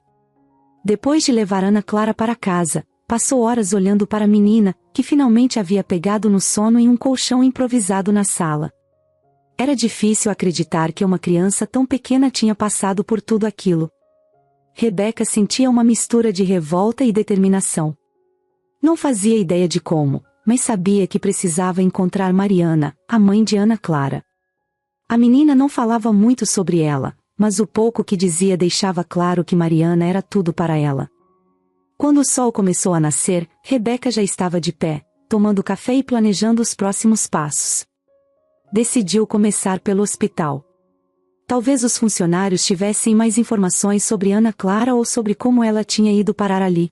Depois de levar Ana Clara para casa, passou horas olhando para a menina, que finalmente havia pegado no sono em um colchão improvisado na sala. Era difícil acreditar que uma criança tão pequena tinha passado por tudo aquilo. Rebeca sentia uma mistura de revolta e determinação. Não fazia ideia de como, mas sabia que precisava encontrar Mariana, a mãe de Ana Clara. A menina não falava muito sobre ela, mas o pouco que dizia deixava claro que Mariana era tudo para ela. Quando o sol começou a nascer, Rebeca já estava de pé, tomando café e planejando os próximos passos. Decidiu começar pelo hospital. Talvez os funcionários tivessem mais informações sobre Ana Clara ou sobre como ela tinha ido parar ali.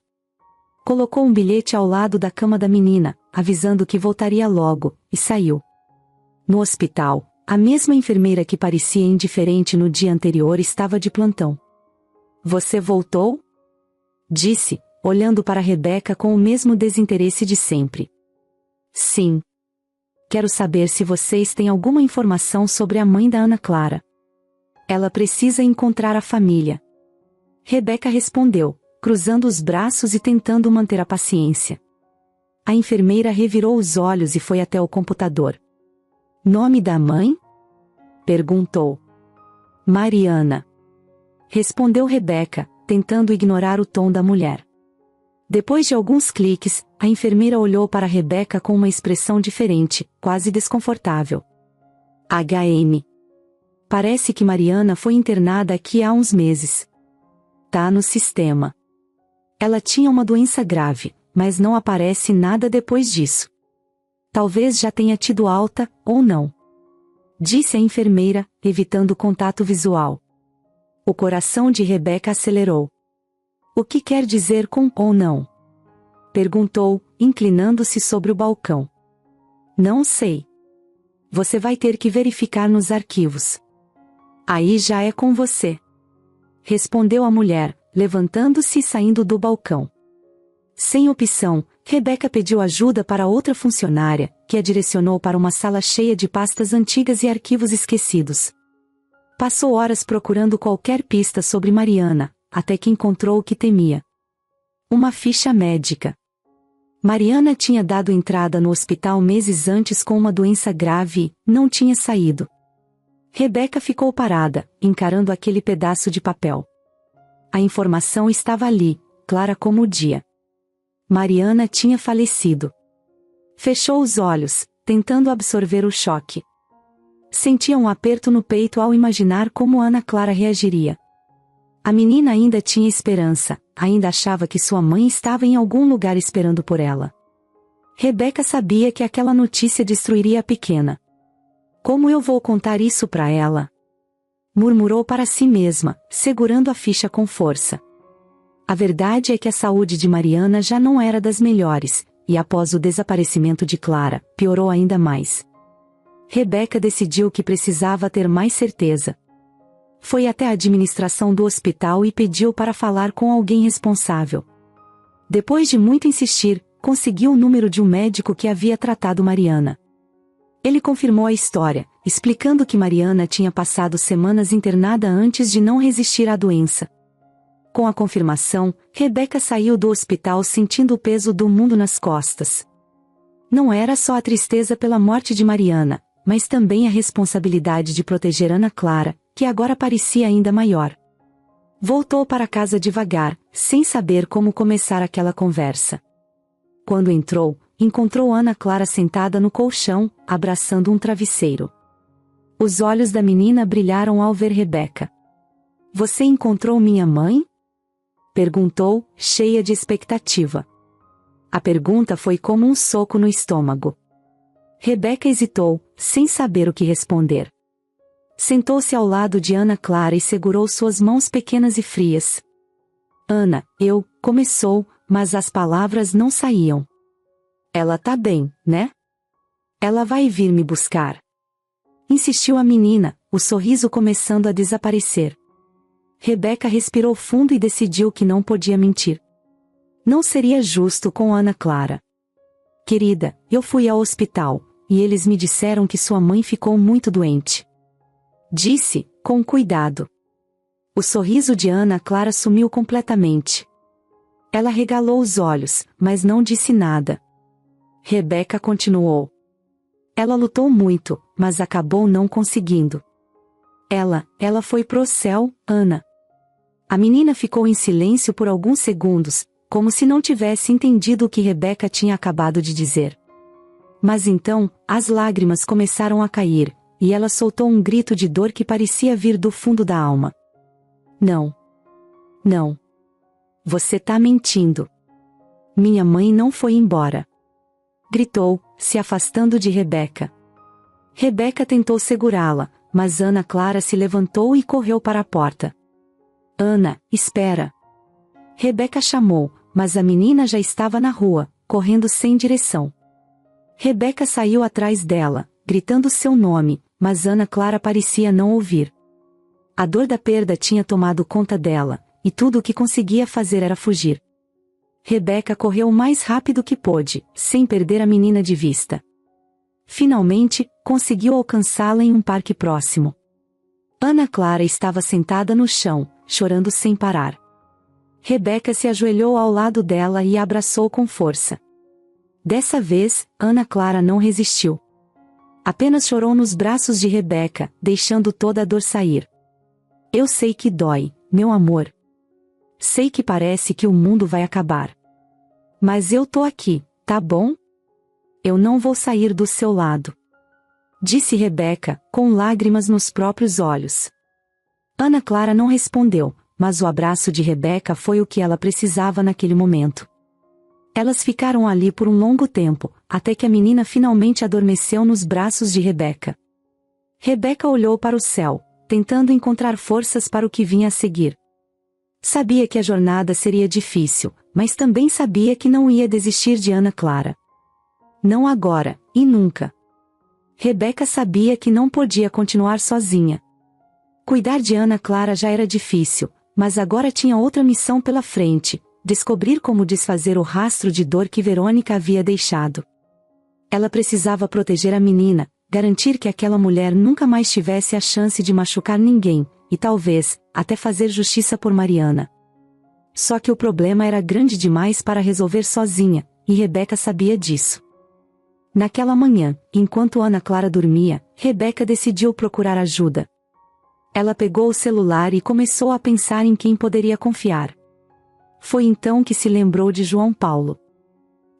Colocou um bilhete ao lado da cama da menina, avisando que voltaria logo, e saiu. No hospital, a mesma enfermeira que parecia indiferente no dia anterior estava de plantão. "Você voltou?" disse, olhando para Rebeca com o mesmo desinteresse de sempre. "Sim. Quero saber se vocês têm alguma informação sobre a mãe da Ana Clara. Ela precisa encontrar a família." Rebeca respondeu, cruzando os braços e tentando manter a paciência. A enfermeira revirou os olhos e foi até o computador. "Nome da mãe?" perguntou. "Mariana", respondeu Rebeca, tentando ignorar o tom da mulher. Depois de alguns cliques, a enfermeira olhou para Rebeca com uma expressão diferente, quase desconfortável. "HM. Parece que Mariana foi internada aqui há uns meses. Tá no sistema. Ela tinha uma doença grave, mas não aparece nada depois disso. Talvez já tenha tido alta, ou não", disse a enfermeira, evitando contato visual. O coração de Rebeca acelerou. "O que quer dizer com ou não?" perguntou, inclinando-se sobre o balcão. "Não sei. Você vai ter que verificar nos arquivos. Aí já é com você", respondeu a mulher, levantando-se e saindo do balcão. Sem opção, Rebeca pediu ajuda para outra funcionária, que a direcionou para uma sala cheia de pastas antigas e arquivos esquecidos. Passou horas procurando qualquer pista sobre Mariana, até que encontrou o que temia. Uma ficha médica. Mariana tinha dado entrada no hospital meses antes com uma doença grave e não tinha saído. Rebeca ficou parada, encarando aquele pedaço de papel. A informação estava ali, clara como o dia. Mariana tinha falecido. Fechou os olhos, tentando absorver o choque. Sentia um aperto no peito ao imaginar como Ana Clara reagiria. A menina ainda tinha esperança, ainda achava que sua mãe estava em algum lugar esperando por ela. Rebeca sabia que aquela notícia destruiria a pequena. "Como eu vou contar isso para ela?" murmurou para si mesma, segurando a ficha com força. A verdade é que a saúde de Mariana já não era das melhores, e após o desaparecimento de Clara, piorou ainda mais. Rebeca decidiu que precisava ter mais certeza. Foi até a administração do hospital e pediu para falar com alguém responsável. Depois de muito insistir, conseguiu o número de um médico que havia tratado Mariana. Ele confirmou a história, explicando que Mariana tinha passado semanas internada antes de não resistir à doença. Com a confirmação, Rebeca saiu do hospital sentindo o peso do mundo nas costas. Não era só a tristeza pela morte de Mariana, mas também a responsabilidade de proteger Ana Clara, que agora parecia ainda maior. Voltou para casa devagar, sem saber como começar aquela conversa. Quando entrou, encontrou Ana Clara sentada no colchão, abraçando um travesseiro. Os olhos da menina brilharam ao ver Rebeca. "Você encontrou minha mãe?" perguntou, cheia de expectativa. A pergunta foi como um soco no estômago. Rebeca hesitou, sem saber o que responder. Sentou-se ao lado de Ana Clara e segurou suas mãos pequenas e frias. "Ana, começou, mas as palavras não saíam. Ela tá bem, né? Ela vai vir me buscar." Insistiu a menina, o sorriso começando a desaparecer. Rebeca respirou fundo e decidiu que não podia mentir. Não seria justo com Ana Clara. "Querida, eu fui ao hospital, e eles me disseram que sua mãe ficou muito doente." Disse, com cuidado. O sorriso de Ana Clara sumiu completamente. Ela regalou os olhos, mas não disse nada. Rebeca continuou. "Ela lutou muito, mas acabou não conseguindo. Ela foi pro céu, Ana." A menina ficou em silêncio por alguns segundos, como se não tivesse entendido o que Rebeca tinha acabado de dizer. Mas então, as lágrimas começaram a cair, e ela soltou um grito de dor que parecia vir do fundo da alma. Não. Você tá mentindo." Minha mãe não foi embora. Gritou, se afastando de Rebeca. Rebeca tentou segurá-la, mas Ana Clara se levantou e correu para a porta. Ana, espera! Rebeca chamou, mas a menina já estava na rua, correndo sem direção. Rebeca saiu atrás dela, gritando seu nome, mas Ana Clara parecia não ouvir. A dor da perda tinha tomado conta dela, e tudo o que conseguia fazer era fugir. Rebeca correu o mais rápido que pôde, sem perder a menina de vista. Finalmente, conseguiu alcançá-la em um parque próximo. Ana Clara estava sentada no chão, chorando sem parar. Rebeca se ajoelhou ao lado dela e a abraçou com força. Dessa vez, Ana Clara não resistiu. Apenas chorou nos braços de Rebeca, deixando toda a dor sair. Eu sei que dói, meu amor. Sei que parece que o mundo vai acabar. Mas eu tô aqui, tá bom? Eu não vou sair do seu lado. Disse Rebeca, com lágrimas nos próprios olhos. Ana Clara não respondeu, mas o abraço de Rebeca foi o que ela precisava naquele momento. Elas ficaram ali por um longo tempo, até que a menina finalmente adormeceu nos braços de Rebeca. Rebeca olhou para o céu, tentando encontrar forças para o que vinha a seguir. Sabia que a jornada seria difícil, mas também sabia que não ia desistir de Ana Clara. Não agora, e nunca. Rebeca sabia que não podia continuar sozinha. Cuidar de Ana Clara já era difícil, mas agora tinha outra missão pela frente: descobrir como desfazer o rastro de dor que Verônica havia deixado. Ela precisava proteger a menina, garantir que aquela mulher nunca mais tivesse a chance de machucar ninguém, e talvez, até fazer justiça por Mariana. Só que o problema era grande demais para resolver sozinha, e Rebeca sabia disso. Naquela manhã, enquanto Ana Clara dormia, Rebeca decidiu procurar ajuda. Ela pegou o celular e começou a pensar em quem poderia confiar. Foi então que se lembrou de João Paulo.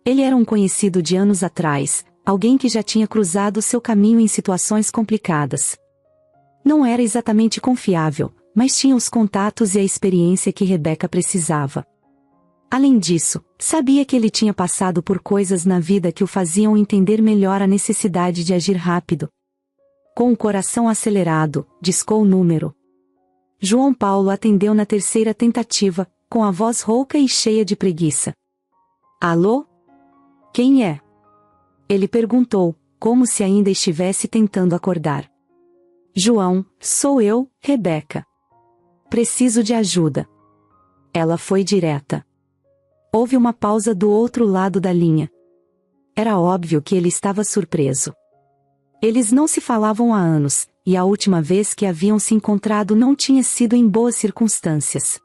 Ele era um conhecido de anos atrás, alguém que já tinha cruzado seu caminho em situações complicadas. Não era exatamente confiável, mas tinha os contatos e a experiência que Rebeca precisava. Além disso, sabia que ele tinha passado por coisas na vida que o faziam entender melhor a necessidade de agir rápido. Com o coração acelerado, discou o número. João Paulo atendeu na terceira tentativa, com a voz rouca e cheia de preguiça. Alô? Quem é? Ele perguntou, como se ainda estivesse tentando acordar. João, sou eu, Rebeca. Preciso de ajuda. Ela foi direta. Houve uma pausa do outro lado da linha. Era óbvio que ele estava surpreso. Eles não se falavam há anos, e a última vez que haviam se encontrado não tinha sido em boas circunstâncias.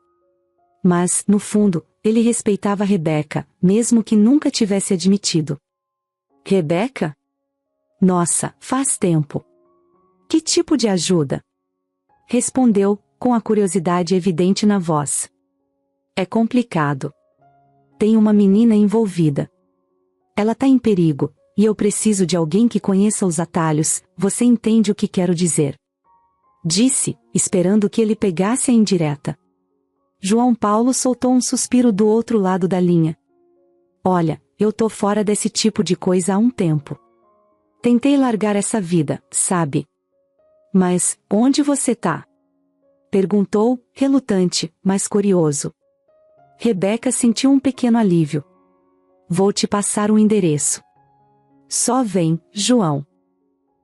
Mas, no fundo, ele respeitava Rebeca, mesmo que nunca tivesse admitido. Rebeca? Nossa, faz tempo. Que tipo de ajuda? Respondeu, com a curiosidade evidente na voz. É complicado. Tem uma menina envolvida. Ela tá em perigo, e eu preciso de alguém que conheça os atalhos, você entende o que quero dizer? Disse, esperando que ele pegasse a indireta. João Paulo soltou um suspiro do outro lado da linha. Olha, eu tô fora desse tipo de coisa há um tempo. Tentei largar essa vida, sabe? Mas, onde você tá? Perguntou, relutante, mas curioso. Rebeca sentiu um pequeno alívio. Vou te passar um endereço. Só vem, João.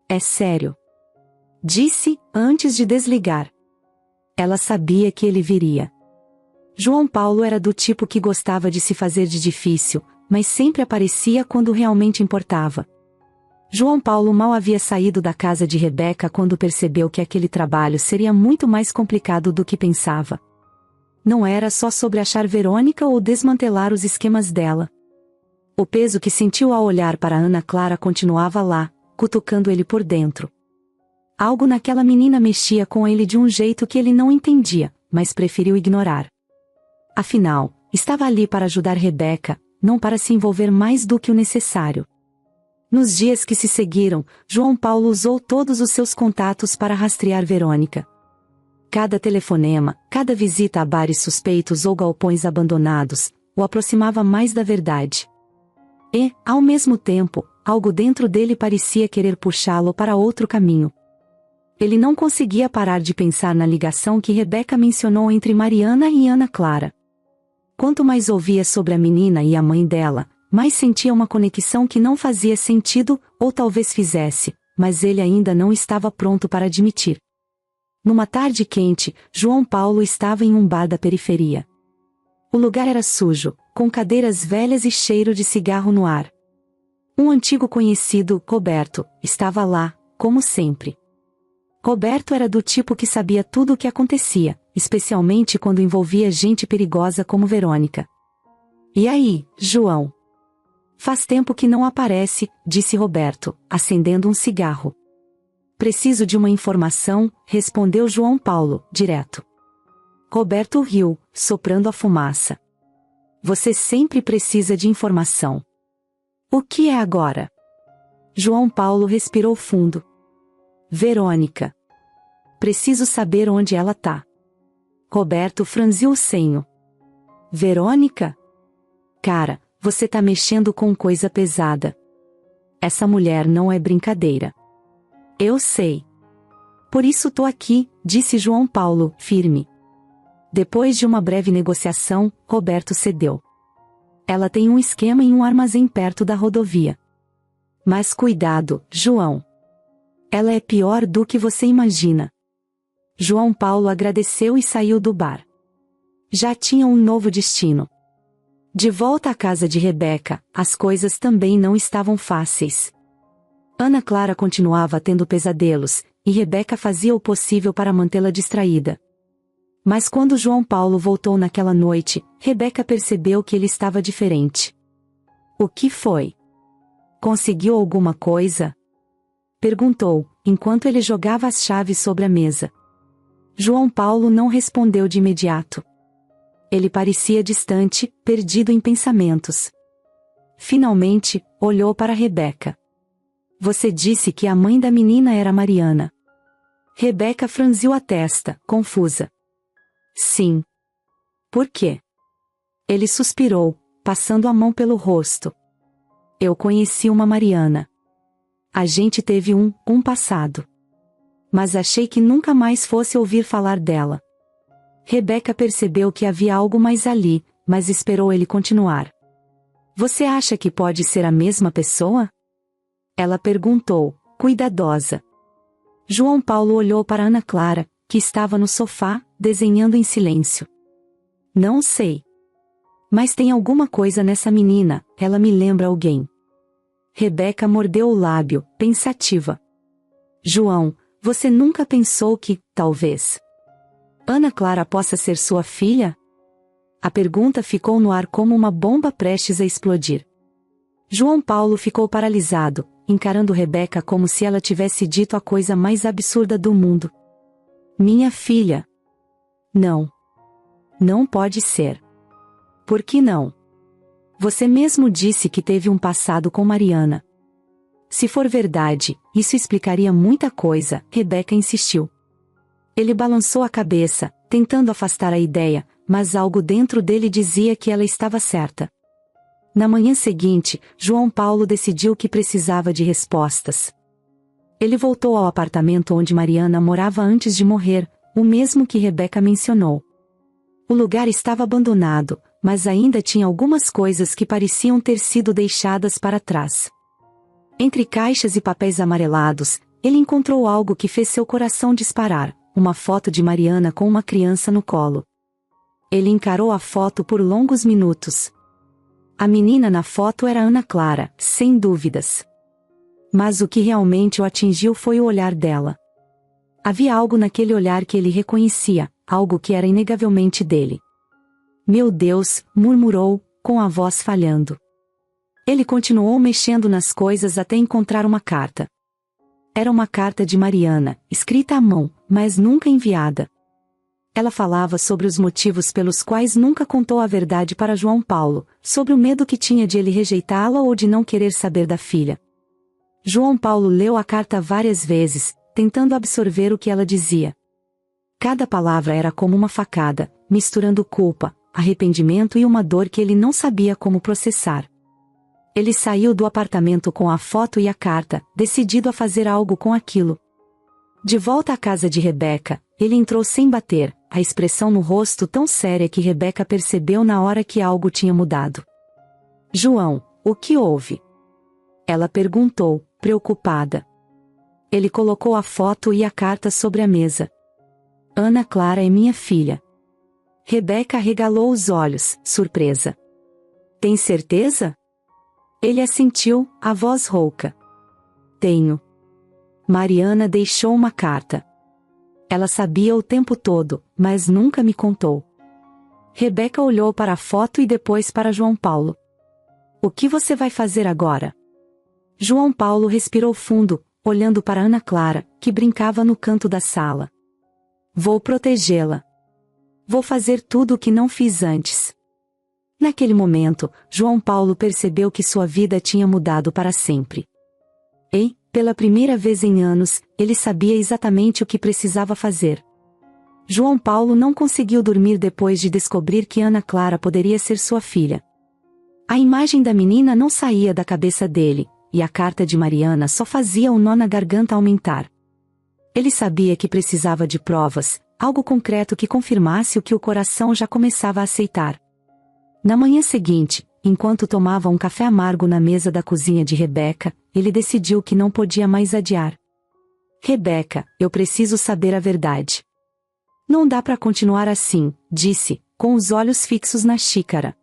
É sério. Disse, antes de desligar. Ela sabia que ele viria. João Paulo era do tipo que gostava de se fazer de difícil, mas sempre aparecia quando realmente importava. João Paulo mal havia saído da casa de Rebeca quando percebeu que aquele trabalho seria muito mais complicado do que pensava. Não era só sobre achar Verônica ou desmantelar os esquemas dela. O peso que sentiu ao olhar para Ana Clara continuava lá, cutucando ele por dentro. Algo naquela menina mexia com ele de um jeito que ele não entendia, mas preferiu ignorar. Afinal, estava ali para ajudar Rebeca, não para se envolver mais do que o necessário. Nos dias que se seguiram, João Paulo usou todos os seus contatos para rastrear Verônica. Cada telefonema, cada visita a bares suspeitos ou galpões abandonados, o aproximava mais da verdade. E, ao mesmo tempo, algo dentro dele parecia querer puxá-lo para outro caminho. Ele não conseguia parar de pensar na ligação que Rebeca mencionou entre Mariana e Ana Clara. Quanto mais ouvia sobre a menina e a mãe dela, mais sentia uma conexão que não fazia sentido, ou talvez fizesse, mas ele ainda não estava pronto para admitir. Numa tarde quente, João Paulo estava em um bar da periferia. O lugar era sujo, com cadeiras velhas e cheiro de cigarro no ar. Um antigo conhecido, Roberto, estava lá, como sempre. Roberto era do tipo que sabia tudo o que acontecia, especialmente quando envolvia gente perigosa como Verônica. "E aí, João? Faz tempo que não aparece", disse Roberto, acendendo um cigarro. "Preciso de uma informação", respondeu João Paulo, direto. Roberto riu, soprando a fumaça. "Você sempre precisa de informação. O que é agora?" João Paulo respirou fundo. "Verônica. Preciso saber onde ela tá." Roberto franziu o senho. "Verônica? Cara, você tá mexendo com coisa pesada. Essa mulher não é brincadeira." "Eu sei. Por isso tô aqui", disse João Paulo, firme. Depois de uma breve negociação, Roberto cedeu. "Ela tem um esquema em um armazém perto da rodovia. Mas cuidado, João. Ela é pior do que você imagina." João Paulo agradeceu e saiu do bar. Já tinha um novo destino. De volta à casa de Rebeca, as coisas também não estavam fáceis. Ana Clara continuava tendo pesadelos, e Rebeca fazia o possível para mantê-la distraída. Mas quando João Paulo voltou naquela noite, Rebeca percebeu que ele estava diferente. "O que foi? Conseguiu alguma coisa?" perguntou, enquanto ele jogava as chaves sobre a mesa. João Paulo não respondeu de imediato. Ele parecia distante, perdido em pensamentos. Finalmente, olhou para Rebeca. "Você disse que a mãe da menina era Mariana." Rebeca franziu a testa, confusa. "Sim." "Por quê?" Ele suspirou, passando a mão pelo rosto. "Eu conheci uma Mariana. A gente teve um passado. Mas achei que nunca mais fosse ouvir falar dela." Rebeca percebeu que havia algo mais ali, mas esperou ele continuar. "Você acha que pode ser a mesma pessoa?" ela perguntou, cuidadosa. João Paulo olhou para Ana Clara, que estava no sofá, desenhando em silêncio. "Não sei. Mas tem alguma coisa nessa menina, ela me lembra alguém." Rebeca mordeu o lábio, pensativa. "João, você nunca pensou que, talvez, Ana Clara possa ser sua filha?" A pergunta ficou no ar como uma bomba prestes a explodir. João Paulo ficou paralisado, encarando Rebeca como se ela tivesse dito a coisa mais absurda do mundo. "Minha filha? Não. Não pode ser." "Por que não? Você mesmo disse que teve um passado com Mariana." "Se for verdade, isso explicaria muita coisa", Rebeca insistiu. Ele balançou a cabeça, tentando afastar a ideia, mas algo dentro dele dizia que ela estava certa. Na manhã seguinte, João Paulo decidiu que precisava de respostas. Ele voltou ao apartamento onde Mariana morava antes de morrer, o mesmo que Rebeca mencionou. O lugar estava abandonado, mas ainda tinha algumas coisas que pareciam ter sido deixadas para trás. Entre caixas e papéis amarelados, ele encontrou algo que fez seu coração disparar, uma foto de Mariana com uma criança no colo. Ele encarou a foto por longos minutos. A menina na foto era Ana Clara, sem dúvidas. Mas o que realmente o atingiu foi o olhar dela. Havia algo naquele olhar que ele reconhecia, algo que era inegavelmente dele. "Meu Deus", murmurou, com a voz falhando. Ele continuou mexendo nas coisas até encontrar uma carta. Era uma carta de Mariana, escrita à mão, mas nunca enviada. Ela falava sobre os motivos pelos quais nunca contou a verdade para João Paulo, sobre o medo que tinha de ele rejeitá-la ou de não querer saber da filha. João Paulo leu a carta várias vezes, tentando absorver o que ela dizia. Cada palavra era como uma facada, misturando culpa, arrependimento e uma dor que ele não sabia como processar. Ele saiu do apartamento com a foto e a carta, decidido a fazer algo com aquilo. De volta à casa de Rebeca, ele entrou sem bater, a expressão no rosto tão séria que Rebeca percebeu na hora que algo tinha mudado. João, o que houve? Ela perguntou, preocupada. Ele colocou a foto e a carta sobre a mesa. Ana Clara é minha filha. Rebeca arregalou os olhos, surpresa. Tem certeza? Ele assentiu, a voz rouca. Tenho. Mariana deixou uma carta. Ela sabia o tempo todo, mas nunca me contou. Rebeca olhou para a foto e depois para João Paulo. O que você vai fazer agora? João Paulo respirou fundo, olhando para Ana Clara, que brincava no canto da sala. Vou protegê-la. Vou fazer tudo o que não fiz antes. Naquele momento, João Paulo percebeu que sua vida tinha mudado para sempre. E, pela primeira vez em anos, ele sabia exatamente o que precisava fazer. João Paulo não conseguiu dormir depois de descobrir que Ana Clara poderia ser sua filha. A imagem da menina não saía da cabeça dele, e a carta de Mariana só fazia o nó na garganta aumentar. Ele sabia que precisava de provas, algo concreto que confirmasse o que o coração já começava a aceitar. Na manhã seguinte, enquanto tomava um café amargo na mesa da cozinha de Rebeca, ele decidiu que não podia mais adiar. Rebeca, eu preciso saber a verdade. Não dá para continuar assim, disse, com os olhos fixos na xícara.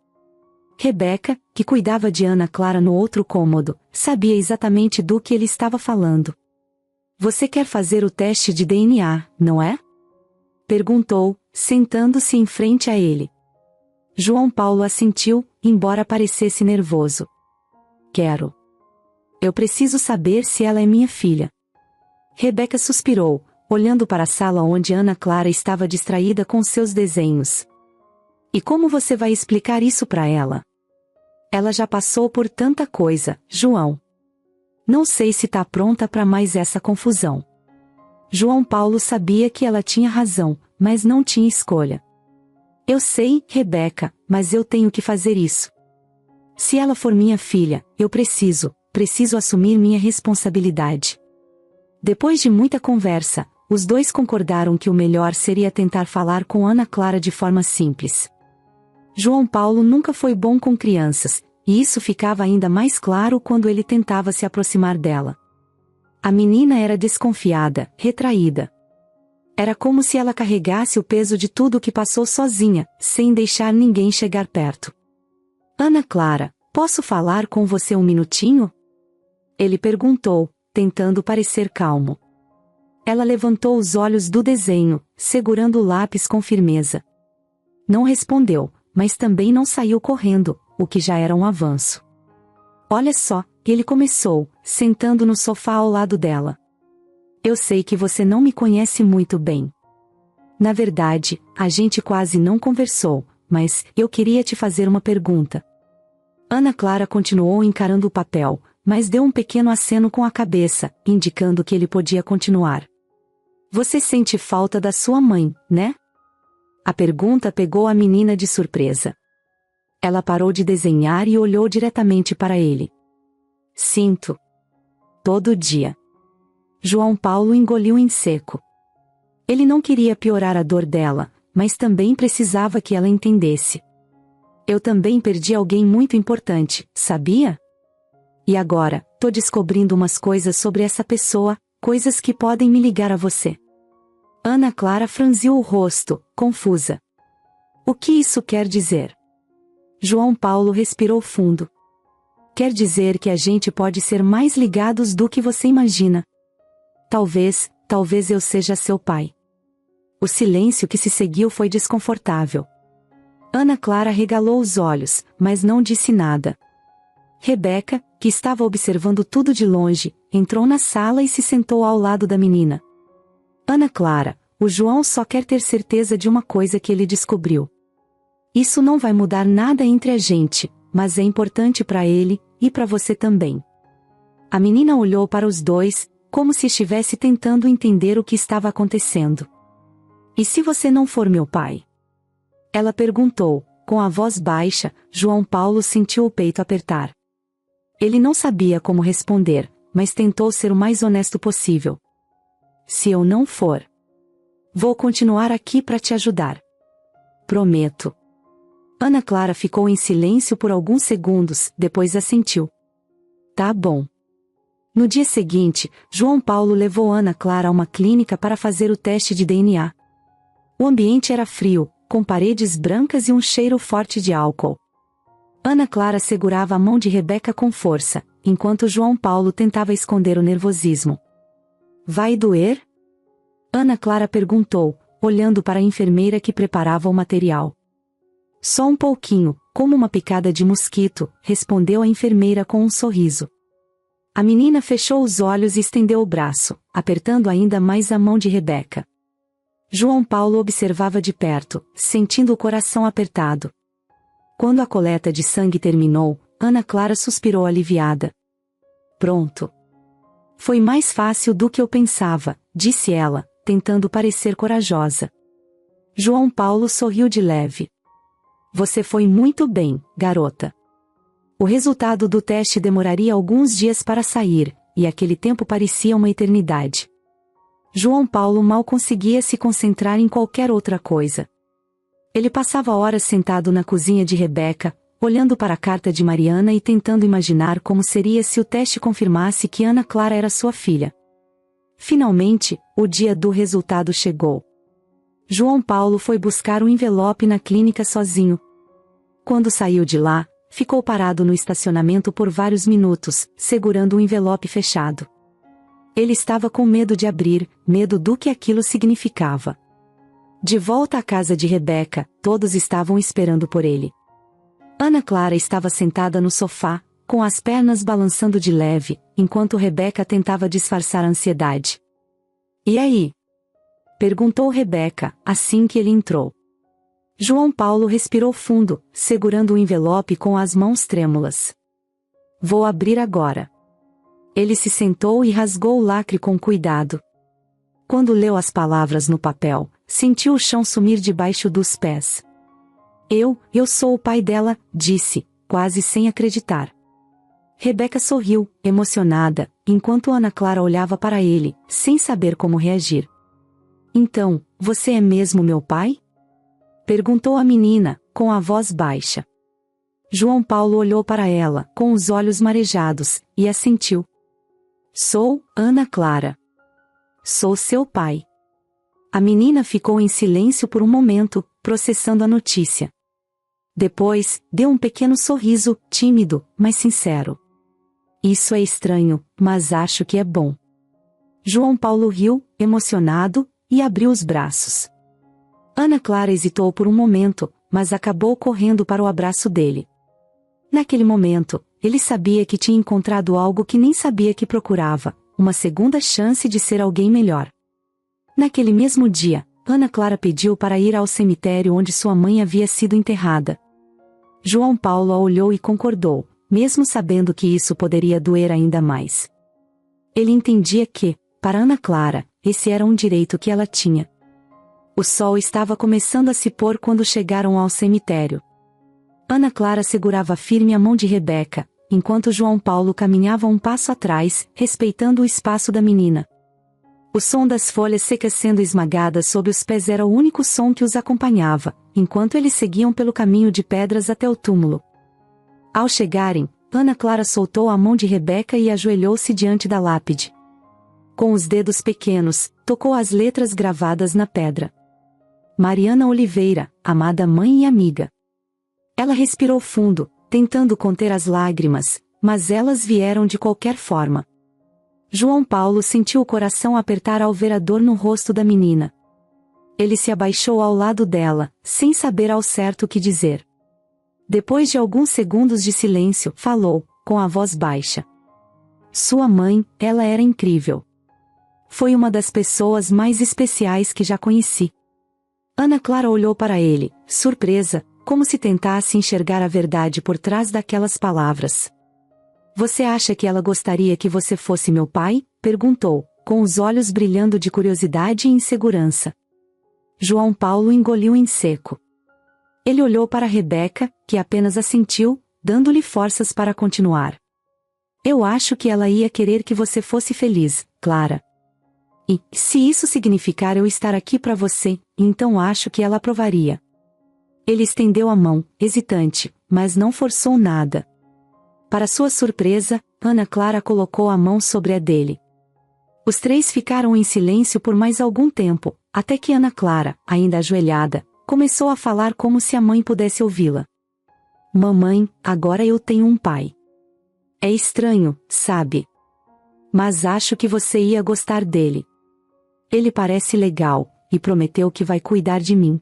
Rebeca, que cuidava de Ana Clara no outro cômodo, sabia exatamente do que ele estava falando. Você quer fazer o teste de DNA, não é? Perguntou, sentando-se em frente a ele. João Paulo assentiu, embora parecesse nervoso. Quero. Eu preciso saber se ela é minha filha. Rebeca suspirou, olhando para a sala onde Ana Clara estava distraída com seus desenhos. E como você vai explicar isso para ela? Ela já passou por tanta coisa, João. Não sei se tá pronta para mais essa confusão. João Paulo sabia que ela tinha razão, mas não tinha escolha. Eu sei, Rebeca, mas eu tenho que fazer isso. Se ela for minha filha, eu preciso assumir minha responsabilidade. Depois de muita conversa, os dois concordaram que o melhor seria tentar falar com Ana Clara de forma simples. João Paulo nunca foi bom com crianças, e isso ficava ainda mais claro quando ele tentava se aproximar dela. A menina era desconfiada, retraída. Era como se ela carregasse o peso de tudo o que passou sozinha, sem deixar ninguém chegar perto. Ana Clara, posso falar com você um minutinho? Ele perguntou, tentando parecer calmo. Ela levantou os olhos do desenho, segurando o lápis com firmeza. Não respondeu, mas também não saiu correndo, o que já era um avanço. Olha só, ele começou, sentando no sofá ao lado dela. Eu sei que você não me conhece muito bem. Na verdade, a gente quase não conversou, mas eu queria te fazer uma pergunta. Ana Clara continuou encarando o papel, mas deu um pequeno aceno com a cabeça, indicando que ele podia continuar. Você sente falta da sua mãe, né? A pergunta pegou a menina de surpresa. Ela parou de desenhar e olhou diretamente para ele. Sinto. Todo dia. João Paulo engoliu em seco. Ele não queria piorar a dor dela, mas também precisava que ela entendesse. Eu também perdi alguém muito importante, sabia? E agora, tô descobrindo umas coisas sobre essa pessoa, coisas que podem me ligar a você. Ana Clara franziu o rosto, confusa. O que isso quer dizer? João Paulo respirou fundo. Quer dizer que a gente pode ser mais ligados do que você imagina. Talvez eu seja seu pai. O silêncio que se seguiu foi desconfortável. Ana Clara regalou os olhos, mas não disse nada. Rebeca, que estava observando tudo de longe, entrou na sala e se sentou ao lado da menina. Ana Clara, o João só quer ter certeza de uma coisa que ele descobriu. Isso não vai mudar nada entre a gente, mas é importante para ele, e para você também. A menina olhou para os dois, como se estivesse tentando entender o que estava acontecendo. E se você não for meu pai? Ela perguntou, com a voz baixa. João Paulo sentiu o peito apertar. Ele não sabia como responder, mas tentou ser o mais honesto possível. Se eu não for, vou continuar aqui para te ajudar. Prometo. Ana Clara ficou em silêncio por alguns segundos, depois assentiu. Tá bom. No dia seguinte, João Paulo levou Ana Clara a uma clínica para fazer o teste de DNA. O ambiente era frio, com paredes brancas e um cheiro forte de álcool. Ana Clara segurava a mão de Rebeca com força, enquanto João Paulo tentava esconder o nervosismo. Vai doer? Ana Clara perguntou, olhando para a enfermeira que preparava o material. Só um pouquinho, como uma picada de mosquito, respondeu a enfermeira com um sorriso. A menina fechou os olhos e estendeu o braço, apertando ainda mais a mão de Rebeca. João Paulo observava de perto, sentindo o coração apertado. Quando a coleta de sangue terminou, Ana Clara suspirou aliviada. Pronto. Foi mais fácil do que eu pensava, disse ela, tentando parecer corajosa. João Paulo sorriu de leve. Você foi muito bem, garota. O resultado do teste demoraria alguns dias para sair, e aquele tempo parecia uma eternidade. João Paulo mal conseguia se concentrar em qualquer outra coisa. Ele passava horas sentado na cozinha de Rebeca, olhando para a carta de Mariana e tentando imaginar como seria se o teste confirmasse que Ana Clara era sua filha. Finalmente, o dia do resultado chegou. João Paulo foi buscar o envelope na clínica sozinho. Quando saiu de lá, ficou parado no estacionamento por vários minutos, segurando o envelope fechado. Ele estava com medo de abrir, medo do que aquilo significava. De volta à casa de Rebeca, todos estavam esperando por ele. Ana Clara estava sentada no sofá, com as pernas balançando de leve, enquanto Rebeca tentava disfarçar a ansiedade. E aí? Perguntou Rebeca, assim que ele entrou. João Paulo respirou fundo, segurando o envelope com as mãos trêmulas. Vou abrir agora. Ele se sentou e rasgou o lacre com cuidado. Quando leu as palavras no papel, sentiu o chão sumir debaixo dos pés. Eu sou o pai dela, disse, quase sem acreditar. Rebeca sorriu, emocionada, enquanto Ana Clara olhava para ele, sem saber como reagir. Então, você é mesmo meu pai? Perguntou a menina, com a voz baixa. João Paulo olhou para ela, com os olhos marejados, e assentiu. Sou, Ana Clara. Sou seu pai. A menina ficou em silêncio por um momento, processando a notícia. Depois, deu um pequeno sorriso, tímido, mas sincero. Isso é estranho, mas acho que é bom. João Paulo riu, emocionado, e abriu os braços. Ana Clara hesitou por um momento, mas acabou correndo para o abraço dele. Naquele momento, ele sabia que tinha encontrado algo que nem sabia que procurava, uma segunda chance de ser alguém melhor. Naquele mesmo dia, Ana Clara pediu para ir ao cemitério onde sua mãe havia sido enterrada. João Paulo a olhou e concordou, mesmo sabendo que isso poderia doer ainda mais. Ele entendia que, para Ana Clara, esse era um direito que ela tinha. O sol estava começando a se pôr quando chegaram ao cemitério. Ana Clara segurava firme a mão de Rebeca, enquanto João Paulo caminhava um passo atrás, respeitando o espaço da menina. O som das folhas secas sendo esmagadas sob os pés era o único som que os acompanhava, enquanto eles seguiam pelo caminho de pedras até o túmulo. Ao chegarem, Ana Clara soltou a mão de Rebeca e ajoelhou-se diante da lápide. Com os dedos pequenos, tocou as letras gravadas na pedra. Mariana Oliveira, amada mãe e amiga. Ela respirou fundo, tentando conter as lágrimas, mas elas vieram de qualquer forma. João Paulo sentiu o coração apertar ao ver a dor no rosto da menina. Ele se abaixou ao lado dela, sem saber ao certo o que dizer. Depois de alguns segundos de silêncio, falou, com a voz baixa. Sua mãe, ela era incrível. Foi uma das pessoas mais especiais que já conheci. Ana Clara olhou para ele, surpresa, como se tentasse enxergar a verdade por trás daquelas palavras. Você acha que ela gostaria que você fosse meu pai? Perguntou, com os olhos brilhando de curiosidade e insegurança. João Paulo engoliu em seco. Ele olhou para Rebeca, que apenas assentiu, dando-lhe forças para continuar. Eu acho que ela ia querer que você fosse feliz, Clara. E, se isso significar eu estar aqui para você, então acho que ela aprovaria. Ele estendeu a mão, hesitante, mas não forçou nada. Para sua surpresa, Ana Clara colocou a mão sobre a dele. Os três ficaram em silêncio por mais algum tempo, até que Ana Clara, ainda ajoelhada, começou a falar como se a mãe pudesse ouvi-la. Mamãe, agora eu tenho um pai. É estranho, sabe? Mas acho que você ia gostar dele. Ele parece legal, e prometeu que vai cuidar de mim.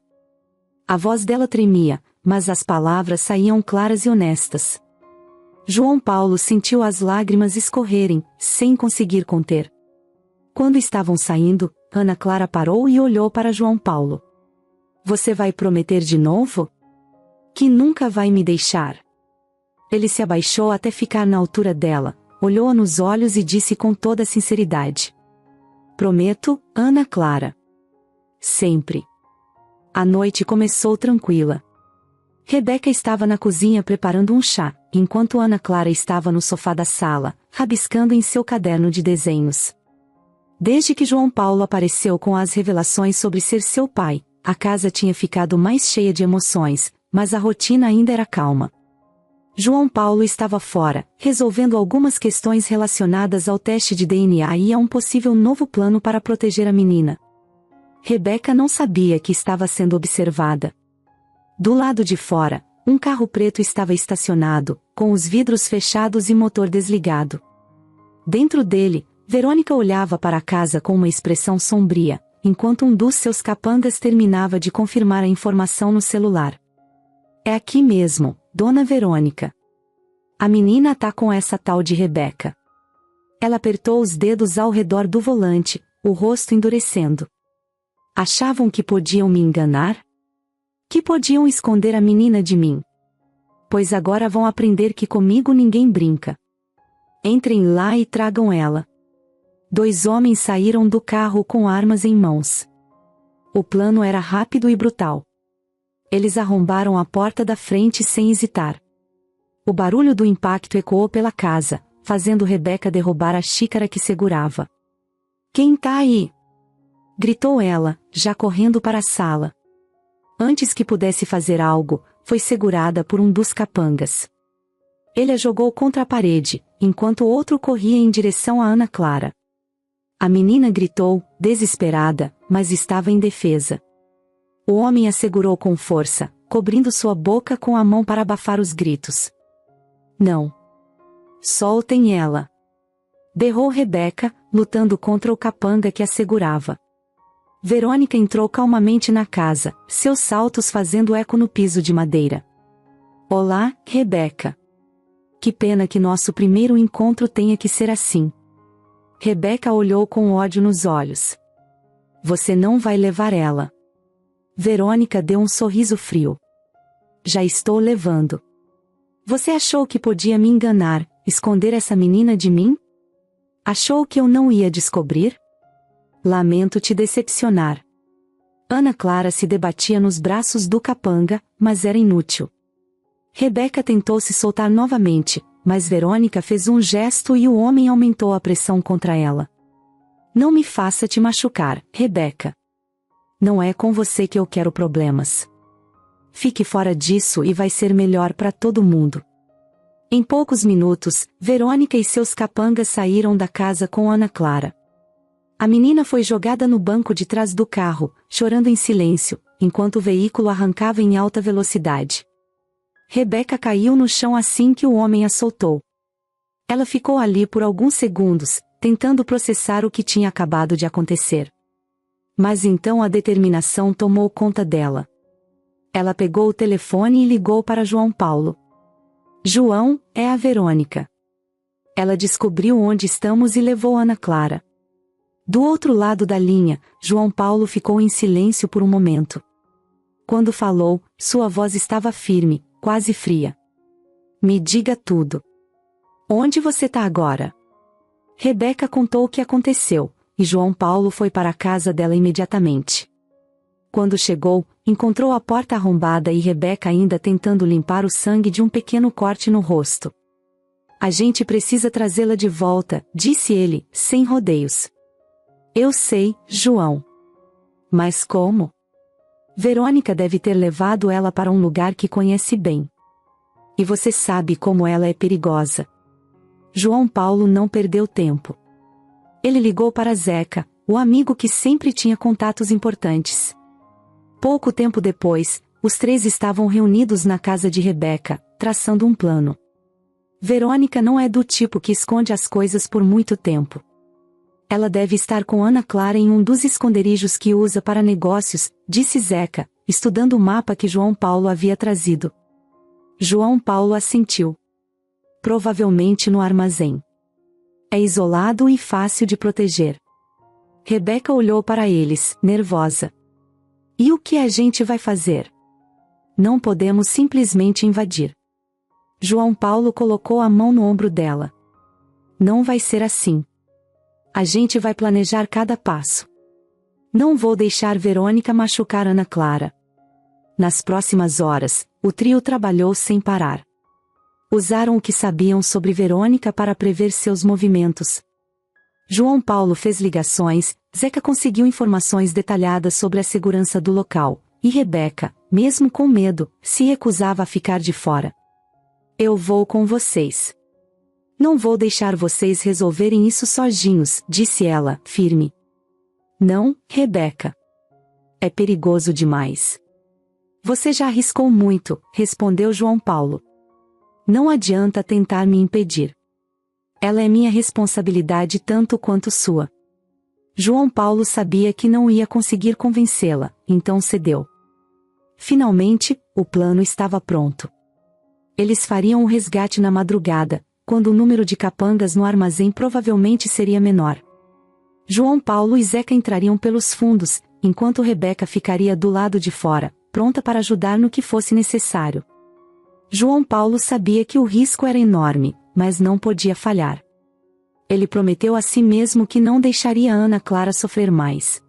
A voz dela tremia, mas as palavras saíam claras e honestas. João Paulo sentiu as lágrimas escorrerem, sem conseguir conter. Quando estavam saindo, Ana Clara parou e olhou para João Paulo. Você vai prometer de novo? Que nunca vai me deixar. Ele se abaixou até ficar na altura dela, olhou-a nos olhos e disse com toda a sinceridade. Prometo, Ana Clara. Sempre. A noite começou tranquila. Rebeca estava na cozinha preparando um chá, enquanto Ana Clara estava no sofá da sala, rabiscando em seu caderno de desenhos. Desde que João Paulo apareceu com as revelações sobre ser seu pai, a casa tinha ficado mais cheia de emoções, mas a rotina ainda era calma. João Paulo estava fora, resolvendo algumas questões relacionadas ao teste de DNA e a um possível novo plano para proteger a menina. Rebeca não sabia que estava sendo observada. Do lado de fora, um carro preto estava estacionado, com os vidros fechados e motor desligado. Dentro dele, Verônica olhava para a casa com uma expressão sombria, enquanto um dos seus capangas terminava de confirmar a informação no celular. É aqui mesmo, Dona Verônica. A menina tá com essa tal de Rebeca. Ela apertou os dedos ao redor do volante, o rosto endurecendo. Achavam que podiam me enganar? Que podiam esconder a menina de mim? Pois agora vão aprender que comigo ninguém brinca. Entrem lá e tragam ela. 2 homens saíram do carro com armas em mãos. O plano era rápido e brutal. Eles arrombaram a porta da frente sem hesitar. O barulho do impacto ecoou pela casa, fazendo Rebeca derrubar a xícara que segurava. Quem tá aí? Gritou ela, já correndo para a sala. Antes que pudesse fazer algo, foi segurada por um dos capangas. Ele a jogou contra a parede, enquanto o outro corria em direção a Ana Clara. A menina gritou, desesperada, mas estava indefesa. O homem a segurou com força, cobrindo sua boca com a mão para abafar os gritos. Não. Soltem ela. Berrou Rebeca, lutando contra o capanga que a segurava. Verônica entrou calmamente na casa, seus saltos fazendo eco no piso de madeira. Olá, Rebeca. Que pena que nosso primeiro encontro tenha que ser assim. Rebeca olhou com ódio nos olhos. Você não vai levar ela. Verônica deu um sorriso frio. Já estou levando. Você achou que podia me enganar, esconder essa menina de mim? Achou que eu não ia descobrir? Lamento te decepcionar. Ana Clara se debatia nos braços do capanga, mas era inútil. Rebeca tentou se soltar novamente, mas Verônica fez um gesto e o homem aumentou a pressão contra ela. Não me faça te machucar, Rebeca. Não é com você que eu quero problemas. Fique fora disso e vai ser melhor para todo mundo. Em poucos minutos, Verônica e seus capangas saíram da casa com Ana Clara. A menina foi jogada no banco de trás do carro, chorando em silêncio, enquanto o veículo arrancava em alta velocidade. Rebeca caiu no chão assim que o homem a soltou. Ela ficou ali por alguns segundos, tentando processar o que tinha acabado de acontecer. Mas então a determinação tomou conta dela. Ela pegou o telefone e ligou para João Paulo. João, é a Verônica. Ela descobriu onde estamos e levou Ana Clara. Do outro lado da linha, João Paulo ficou em silêncio por um momento. Quando falou, sua voz estava firme, quase fria. Me diga tudo. Onde você tá agora? Rebeca contou o que aconteceu, e João Paulo foi para a casa dela imediatamente. Quando chegou, encontrou a porta arrombada e Rebeca ainda tentando limpar o sangue de um pequeno corte no rosto. A gente precisa trazê-la de volta, disse ele, sem rodeios. Eu sei, João. Mas como? Verônica deve ter levado ela para um lugar que conhece bem. E você sabe como ela é perigosa. João Paulo não perdeu tempo. Ele ligou para Zeca, o amigo que sempre tinha contatos importantes. Pouco tempo depois, os três estavam reunidos na casa de Rebeca, traçando um plano. Verônica não é do tipo que esconde as coisas por muito tempo. Ela deve estar com Ana Clara em um dos esconderijos que usa para negócios, disse Zeca, estudando o mapa que João Paulo havia trazido. João Paulo assentiu. Provavelmente no armazém. É isolado e fácil de proteger. Rebeca olhou para eles, nervosa. E o que a gente vai fazer? Não podemos simplesmente invadir. João Paulo colocou a mão no ombro dela. Não vai ser assim. A gente vai planejar cada passo. Não vou deixar Verônica machucar Ana Clara. Nas próximas horas, o trio trabalhou sem parar. Usaram o que sabiam sobre Verônica para prever seus movimentos. João Paulo fez ligações, Zeca conseguiu informações detalhadas sobre a segurança do local, e Rebeca, mesmo com medo, se recusava a ficar de fora. Eu vou com vocês. Não vou deixar vocês resolverem isso sozinhos, disse ela, firme. Não, Rebeca. É perigoso demais. Você já arriscou muito, respondeu João Paulo. Não adianta tentar me impedir. Ela é minha responsabilidade tanto quanto sua. João Paulo sabia que não ia conseguir convencê-la, então cedeu. Finalmente, o plano estava pronto. Eles fariam o resgate na madrugada, quando o número de capangas no armazém provavelmente seria menor. João Paulo e Zeca entrariam pelos fundos, enquanto Rebeca ficaria do lado de fora, pronta para ajudar no que fosse necessário. João Paulo sabia que o risco era enorme, mas não podia falhar. Ele prometeu a si mesmo que não deixaria Ana Clara sofrer mais.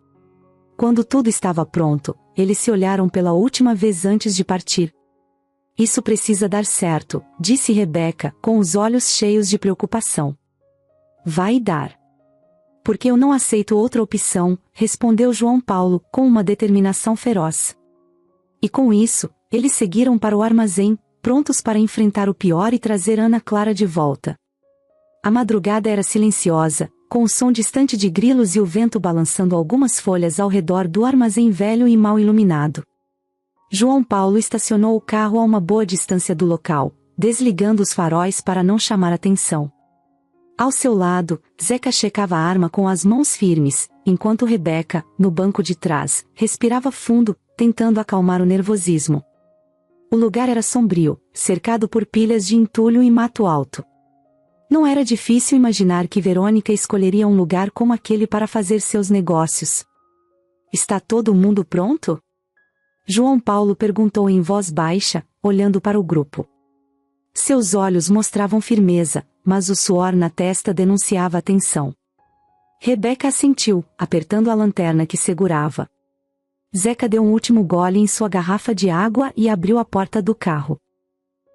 Quando tudo estava pronto, eles se olharam pela última vez antes de partir. Isso precisa dar certo, disse Rebeca, com os olhos cheios de preocupação. Vai dar. Porque eu não aceito outra opção, respondeu João Paulo, com uma determinação feroz. E com isso, eles seguiram para o armazém, prontos para enfrentar o pior e trazer Ana Clara de volta. A madrugada era silenciosa, com o som distante de grilos e o vento balançando algumas folhas ao redor do armazém velho e mal iluminado. João Paulo estacionou o carro a uma boa distância do local, desligando os faróis para não chamar atenção. Ao seu lado, Zeca checava a arma com as mãos firmes, enquanto Rebeca, no banco de trás, respirava fundo, tentando acalmar o nervosismo. O lugar era sombrio, cercado por pilhas de entulho e mato alto. Não era difícil imaginar que Verônica escolheria um lugar como aquele para fazer seus negócios. Está todo mundo pronto? João Paulo perguntou em voz baixa, olhando para o grupo. Seus olhos mostravam firmeza, mas o suor na testa denunciava a tensão. Rebeca assentiu, apertando a lanterna que segurava. Zeca deu um último gole em sua garrafa de água e abriu a porta do carro.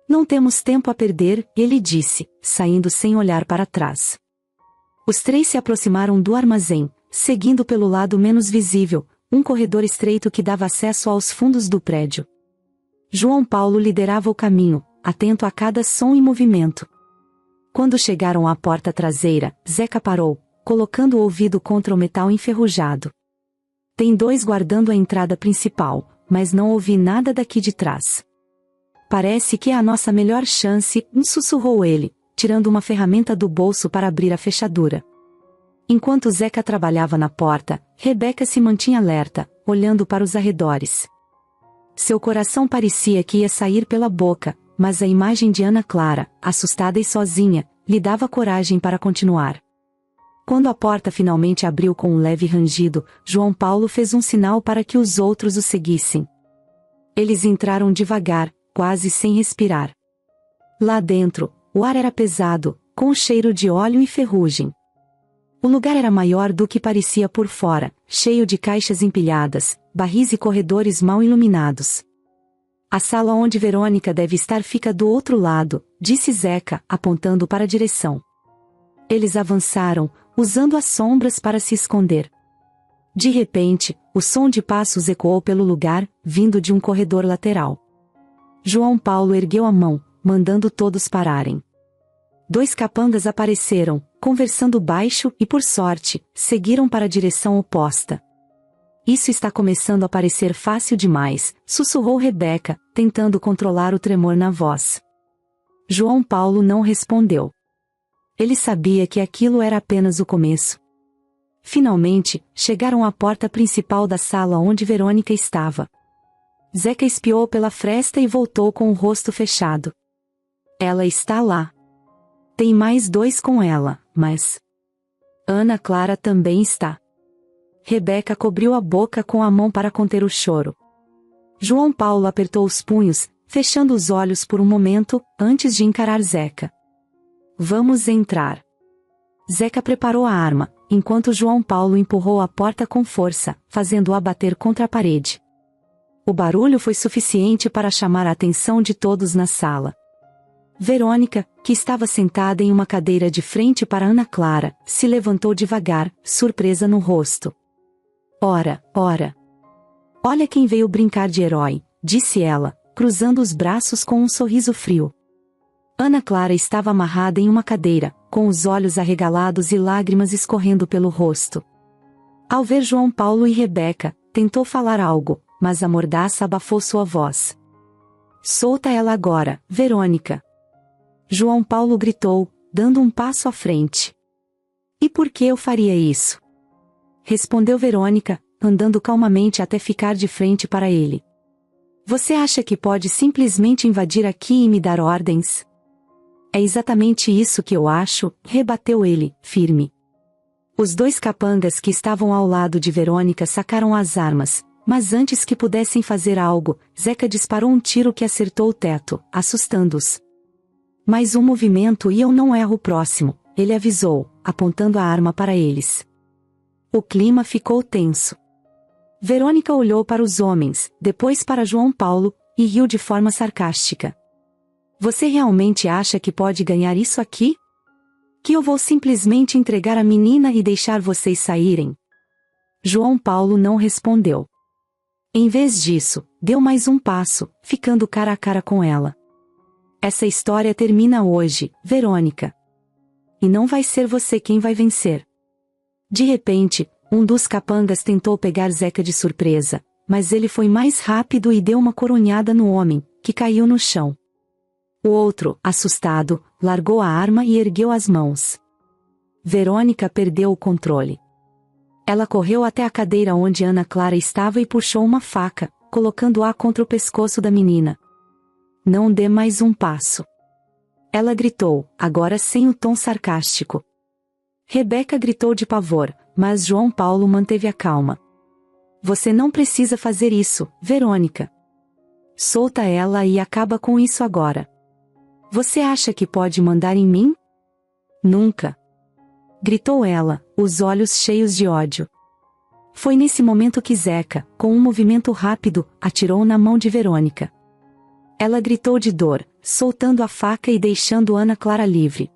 Não temos tempo a perder, ele disse, saindo sem olhar para trás. Os três se aproximaram do armazém, seguindo pelo lado menos visível, um corredor estreito que dava acesso aos fundos do prédio. João Paulo liderava o caminho, atento a cada som e movimento. Quando chegaram à porta traseira, Zeca parou, colocando o ouvido contra o metal enferrujado. Tem dois guardando a entrada principal, mas não ouvi nada daqui de trás. Parece que é a nossa melhor chance, sussurrou ele, tirando uma ferramenta do bolso para abrir a fechadura. Enquanto Zeca trabalhava na porta, Rebeca se mantinha alerta, olhando para os arredores. Seu coração parecia que ia sair pela boca, mas a imagem de Ana Clara, assustada e sozinha, lhe dava coragem para continuar. Quando a porta finalmente abriu com um leve rangido, João Paulo fez um sinal para que os outros o seguissem. Eles entraram devagar, quase sem respirar. Lá dentro, o ar era pesado, com cheiro de óleo e ferrugem. O lugar era maior do que parecia por fora, cheio de caixas empilhadas, barris e corredores mal iluminados. A sala onde Verônica deve estar fica do outro lado, disse Zeca, apontando para a direção. Eles avançaram, usando as sombras para se esconder. De repente, o som de passos ecoou pelo lugar, vindo de um corredor lateral. João Paulo ergueu a mão, mandando todos pararem. 2 capangas apareceram, conversando baixo e, por sorte, seguiram para a direção oposta. Isso está começando a parecer fácil demais, sussurrou Rebeca, tentando controlar o tremor na voz. João Paulo não respondeu. Ele sabia que aquilo era apenas o começo. Finalmente, chegaram à porta principal da sala onde Verônica estava. Zeca espiou pela fresta e voltou com o rosto fechado. Ela está lá. Tem mais 2 com ela, mas... Ana Clara também está. Rebeca cobriu a boca com a mão para conter o choro. João Paulo apertou os punhos, fechando os olhos por um momento, antes de encarar Zeca. Vamos entrar. Zeca preparou a arma, enquanto João Paulo empurrou a porta com força, fazendo-a bater contra a parede. O barulho foi suficiente para chamar a atenção de todos na sala. Verônica, que estava sentada em uma cadeira de frente para Ana Clara, se levantou devagar, surpresa no rosto. Ora, ora! Olha quem veio brincar de herói, disse ela, cruzando os braços com um sorriso frio. Ana Clara estava amarrada em uma cadeira, com os olhos arregalados e lágrimas escorrendo pelo rosto. Ao ver João Paulo e Rebeca, tentou falar algo, mas a mordaça abafou sua voz. Solta ela agora, Verônica! João Paulo gritou, dando um passo à frente. E por que eu faria isso? Respondeu Verônica, andando calmamente até ficar de frente para ele. Você acha que pode simplesmente invadir aqui e me dar ordens? É exatamente isso que eu acho, rebateu ele, firme. Os 2 capangas que estavam ao lado de Verônica sacaram as armas, mas antes que pudessem fazer algo, Zeca disparou um tiro que acertou o teto, assustando-os. Mais um movimento e eu não erro o próximo, ele avisou, apontando a arma para eles. O clima ficou tenso. Verônica olhou para os homens, depois para João Paulo, e riu de forma sarcástica. Você realmente acha que pode ganhar isso aqui? Que eu vou simplesmente entregar a menina e deixar vocês saírem? João Paulo não respondeu. Em vez disso, deu mais um passo, ficando cara a cara com ela. Essa história termina hoje, Verônica. E não vai ser você quem vai vencer. De repente, um dos capangas tentou pegar Zeca de surpresa, mas ele foi mais rápido e deu uma coronhada no homem, que caiu no chão. O outro, assustado, largou a arma e ergueu as mãos. Verônica perdeu o controle. Ela correu até a cadeira onde Ana Clara estava e puxou uma faca, colocando-a contra o pescoço da menina. Não dê mais um passo. Ela gritou, agora sem o tom sarcástico. Rebeca gritou de pavor, mas João Paulo manteve a calma. Você não precisa fazer isso, Verônica. Solta ela e acaba com isso agora. Você acha que pode mandar em mim? Nunca. Gritou ela, os olhos cheios de ódio. Foi nesse momento que Zeca, com um movimento rápido, atirou na mão de Verônica. Ela gritou de dor, soltando a faca e deixando Ana Clara livre.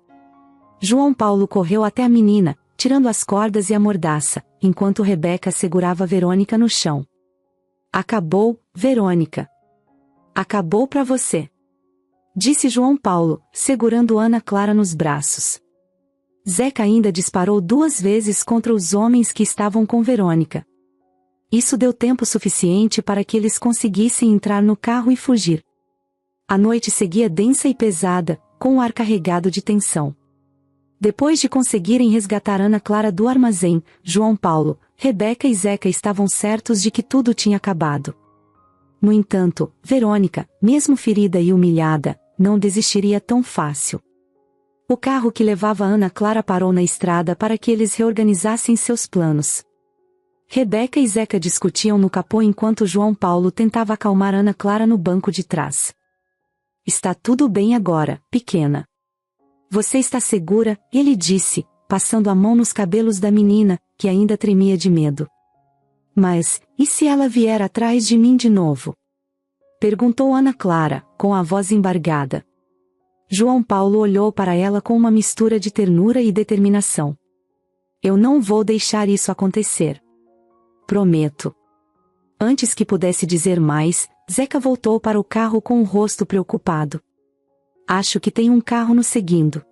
João Paulo correu até a menina, tirando as cordas e a mordaça, enquanto Rebeca segurava Verônica no chão. Acabou, Verônica. Acabou pra você. Disse João Paulo, segurando Ana Clara nos braços. Zeca ainda disparou 2 vezes contra os homens que estavam com Verônica. Isso deu tempo suficiente para que eles conseguissem entrar no carro e fugir. A noite seguia densa e pesada, com o ar carregado de tensão. Depois de conseguirem resgatar Ana Clara do armazém, João Paulo, Rebeca e Zeca estavam certos de que tudo tinha acabado. No entanto, Verônica, mesmo ferida e humilhada, não desistiria tão fácil. O carro que levava Ana Clara parou na estrada para que eles reorganizassem seus planos. Rebeca e Zeca discutiam no capô enquanto João Paulo tentava acalmar Ana Clara no banco de trás. Está tudo bem agora, pequena. Você está segura, ele disse, passando a mão nos cabelos da menina, que ainda tremia de medo. Mas, e se ela vier atrás de mim de novo? Perguntou Ana Clara, com a voz embargada. João Paulo olhou para ela com uma mistura de ternura e determinação. Eu não vou deixar isso acontecer. Prometo. Antes que pudesse dizer mais, Zeca voltou para o carro com o rosto preocupado. Acho que tem um carro nos seguindo.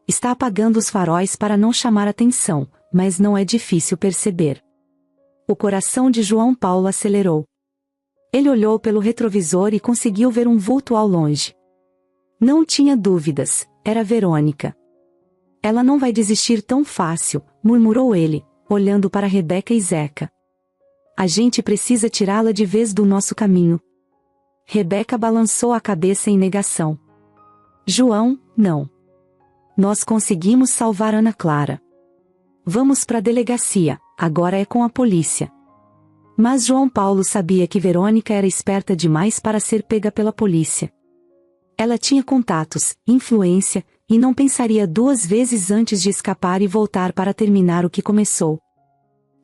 Está apagando os faróis para não chamar atenção, mas não é difícil perceber. O coração de João Paulo acelerou. Ele olhou pelo retrovisor e conseguiu ver um vulto ao longe. Não tinha dúvidas, era Verônica. Ela não vai desistir tão fácil, murmurou ele, olhando para Rebeca e Zeca. A gente precisa tirá-la de vez do nosso caminho. Rebeca balançou a cabeça em negação. João, não. Nós conseguimos salvar Ana Clara. Vamos para a delegacia, agora é com a polícia. Mas João Paulo sabia que Verônica era esperta demais para ser pega pela polícia. Ela tinha contatos, influência, e não pensaria duas vezes antes de escapar e voltar para terminar o que começou.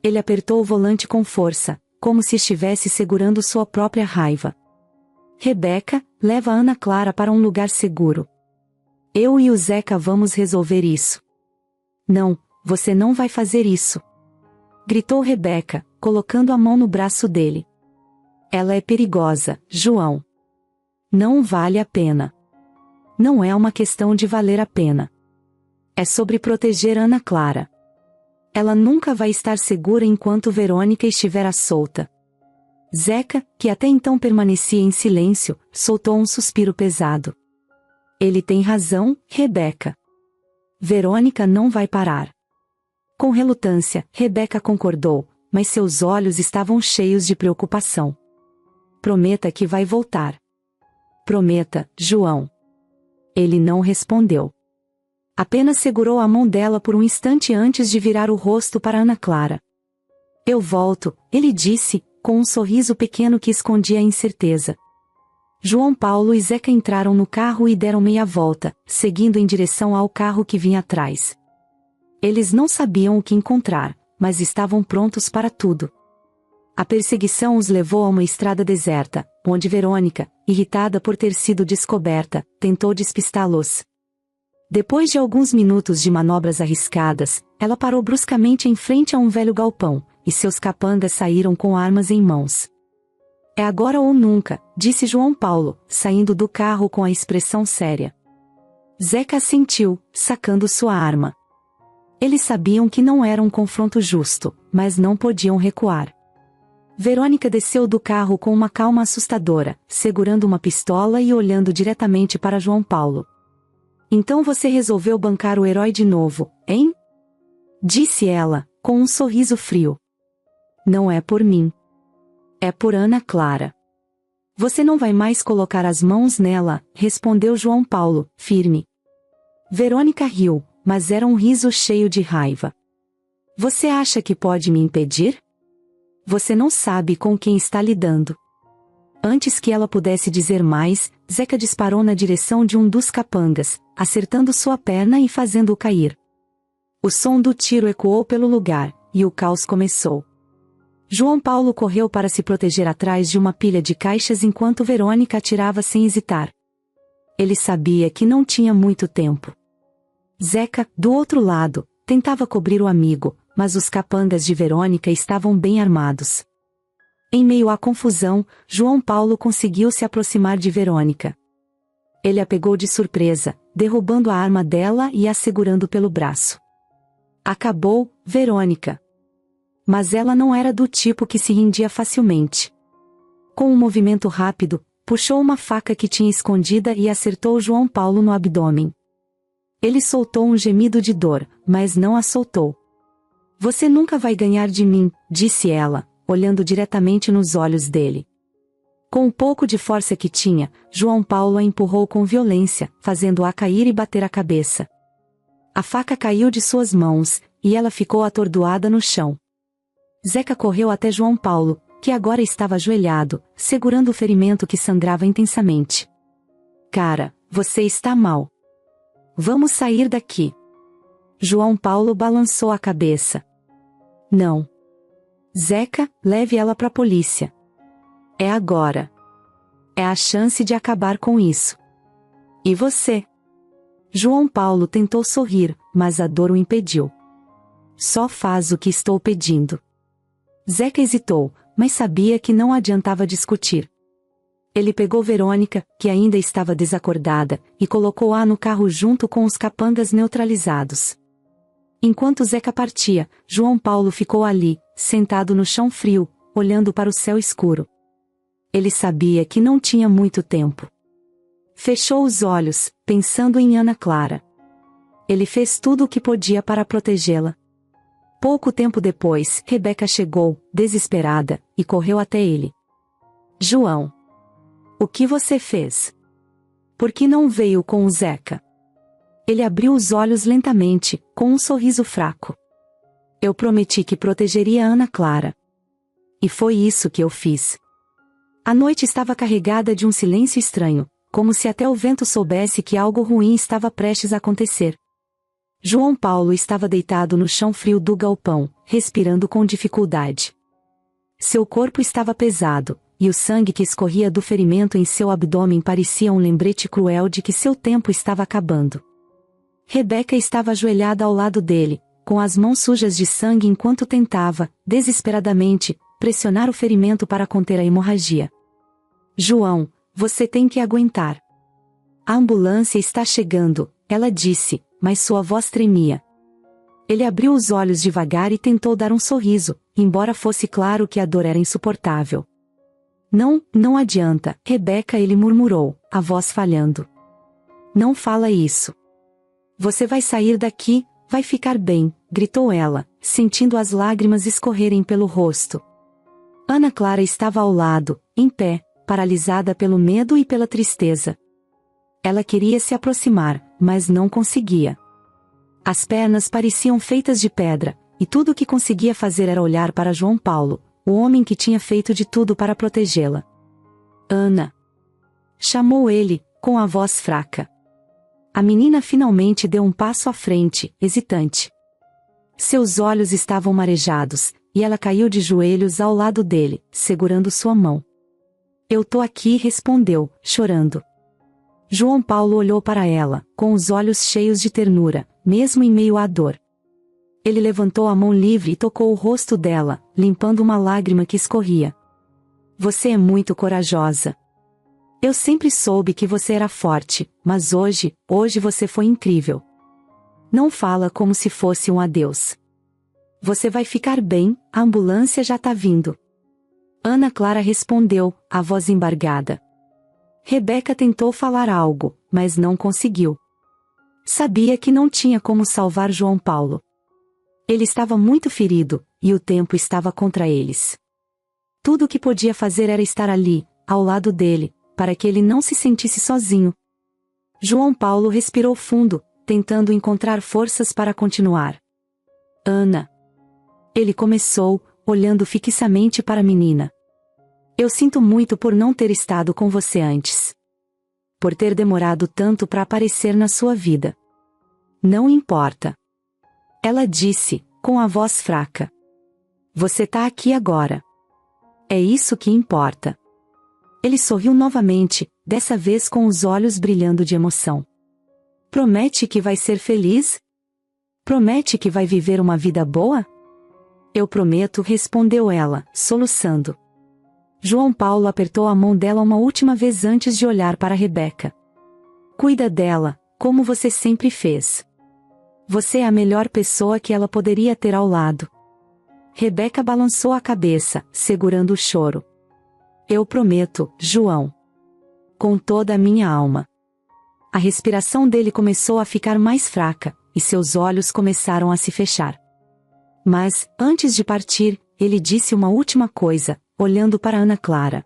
Ele apertou o volante com força, como se estivesse segurando sua própria raiva. Rebeca, leva Ana Clara para um lugar seguro. Eu e o Zeca vamos resolver isso. Não, você não vai fazer isso. Gritou Rebeca, colocando a mão no braço dele. Ela é perigosa, João. Não vale a pena. Não é uma questão de valer a pena. É sobre proteger Ana Clara. Ela nunca vai estar segura enquanto Verônica estiver à solta. Zeca, que até então permanecia em silêncio, soltou um suspiro pesado. Ele tem razão, Rebeca. Verônica não vai parar. Com relutância, Rebeca concordou, mas seus olhos estavam cheios de preocupação. Prometa que vai voltar. Prometa, João. Ele não respondeu. Apenas segurou a mão dela por um instante antes de virar o rosto para Ana Clara. Eu volto, ele disse, com um sorriso pequeno que escondia a incerteza. João Paulo e Zeca entraram no carro e deram meia volta, seguindo em direção ao carro que vinha atrás. Eles não sabiam o que encontrar, mas estavam prontos para tudo. A perseguição os levou a uma estrada deserta, onde Verônica, irritada por ter sido descoberta, tentou despistá-los. Depois de alguns minutos de manobras arriscadas, ela parou bruscamente em frente a um velho galpão, e seus capangas saíram com armas em mãos. É agora ou nunca, disse João Paulo, saindo do carro com a expressão séria. Zeca assentiu, sacando sua arma. Eles sabiam que não era um confronto justo, mas não podiam recuar. Verônica desceu do carro com uma calma assustadora, segurando uma pistola e olhando diretamente para João Paulo. Então você resolveu bancar o herói de novo, hein? Disse ela, com um sorriso frio. Não é por mim. É por Ana Clara. Você não vai mais colocar as mãos nela, respondeu João Paulo, firme. Verônica riu, mas era um riso cheio de raiva. Você acha que pode me impedir? Você não sabe com quem está lidando. Antes que ela pudesse dizer mais, Zeca disparou na direção de um dos capangas, acertando sua perna e fazendo-o cair. O som do tiro ecoou pelo lugar, e o caos começou. João Paulo correu para se proteger atrás de uma pilha de caixas enquanto Verônica atirava sem hesitar. Ele sabia que não tinha muito tempo. Zeca, do outro lado, tentava cobrir o amigo, mas os capangas de Verônica estavam bem armados. Em meio à confusão, João Paulo conseguiu se aproximar de Verônica. Ele a pegou de surpresa, derrubando a arma dela e a segurando pelo braço. Acabou, Verônica. Mas ela não era do tipo que se rendia facilmente. Com um movimento rápido, puxou uma faca que tinha escondida e acertou João Paulo no abdômen. Ele soltou um gemido de dor, mas não a soltou. Você nunca vai ganhar de mim, disse ela, olhando diretamente nos olhos dele. Com um pouco de força que tinha, João Paulo a empurrou com violência, fazendo-a cair e bater a cabeça. A faca caiu de suas mãos, e ela ficou atordoada no chão. Zeca correu até João Paulo, que agora estava ajoelhado, segurando o ferimento que sangrava intensamente. Cara, você está mal. Vamos sair daqui. João Paulo balançou a cabeça. Não. Zeca, leve ela para a polícia. É agora. É a chance de acabar com isso. E você? João Paulo tentou sorrir, mas a dor o impediu. Só faz o que estou pedindo. Zeca hesitou, mas sabia que não adiantava discutir. Ele pegou Verônica, que ainda estava desacordada, e colocou-a no carro junto com os capangas neutralizados. Enquanto Zeca partia, João Paulo ficou ali, sentado no chão frio, olhando para o céu escuro. Ele sabia que não tinha muito tempo. Fechou os olhos, pensando em Ana Clara. Ele fez tudo o que podia para protegê-la. Pouco tempo depois, Rebeca chegou, desesperada, e correu até ele. João. O que você fez? Por que não veio com o Zeca? Ele abriu os olhos lentamente, com um sorriso fraco. Eu prometi que protegeria Ana Clara. E foi isso que eu fiz. A noite estava carregada de um silêncio estranho, como se até o vento soubesse que algo ruim estava prestes a acontecer. João Paulo estava deitado no chão frio do galpão, respirando com dificuldade. Seu corpo estava pesado, e o sangue que escorria do ferimento em seu abdômen parecia um lembrete cruel de que seu tempo estava acabando. Rebeca estava ajoelhada ao lado dele, com as mãos sujas de sangue enquanto tentava, desesperadamente, pressionar o ferimento para conter a hemorragia. João, você tem que aguentar. A ambulância está chegando, ela disse, mas sua voz tremia. Ele abriu os olhos devagar e tentou dar um sorriso, embora fosse claro que a dor era insuportável. Não, não adianta, Rebeca, ele murmurou, a voz falhando. Não fala isso. Você vai sair daqui, vai ficar bem, gritou ela, sentindo as lágrimas escorrerem pelo rosto. Ana Clara estava ao lado, em pé, paralisada pelo medo e pela tristeza. Ela queria se aproximar, mas não conseguia. As pernas pareciam feitas de pedra, e tudo o que conseguia fazer era olhar para João Paulo, o homem que tinha feito de tudo para protegê-la. Ana! Chamou ele, com a voz fraca. A menina finalmente deu um passo à frente, hesitante. Seus olhos estavam marejados, e ela caiu de joelhos ao lado dele, segurando sua mão. Eu tô aqui, respondeu, chorando. João Paulo olhou para ela, com os olhos cheios de ternura, mesmo em meio à dor. Ele levantou a mão livre e tocou o rosto dela, limpando uma lágrima que escorria. Você é muito corajosa. Eu sempre soube que você era forte, mas hoje você foi incrível. Não fala como se fosse um adeus. Você vai ficar bem, a ambulância já tá vindo. Ana Clara respondeu, a voz embargada. Rebeca tentou falar algo, mas não conseguiu. Sabia que não tinha como salvar João Paulo. Ele estava muito ferido, e o tempo estava contra eles. Tudo o que podia fazer era estar ali, ao lado dele, para que ele não se sentisse sozinho. João Paulo respirou fundo, tentando encontrar forças para continuar. Ana. Ele começou, olhando fixamente para a menina. Eu sinto muito por não ter estado com você antes. Por ter demorado tanto para aparecer na sua vida. Não importa. Ela disse, com a voz fraca. Você tá aqui agora. É isso que importa. Ele sorriu novamente, dessa vez com os olhos brilhando de emoção. Promete que vai ser feliz? Promete que vai viver uma vida boa? Eu prometo, respondeu ela, soluçando. João Paulo apertou a mão dela uma última vez antes de olhar para Rebeca. Cuida dela, como você sempre fez. Você é a melhor pessoa que ela poderia ter ao lado. Rebeca balançou a cabeça, segurando o choro. Eu prometo, João. Com toda a minha alma. A respiração dele começou a ficar mais fraca, e seus olhos começaram a se fechar. Mas, antes de partir, ele disse uma última coisa, olhando para Ana Clara.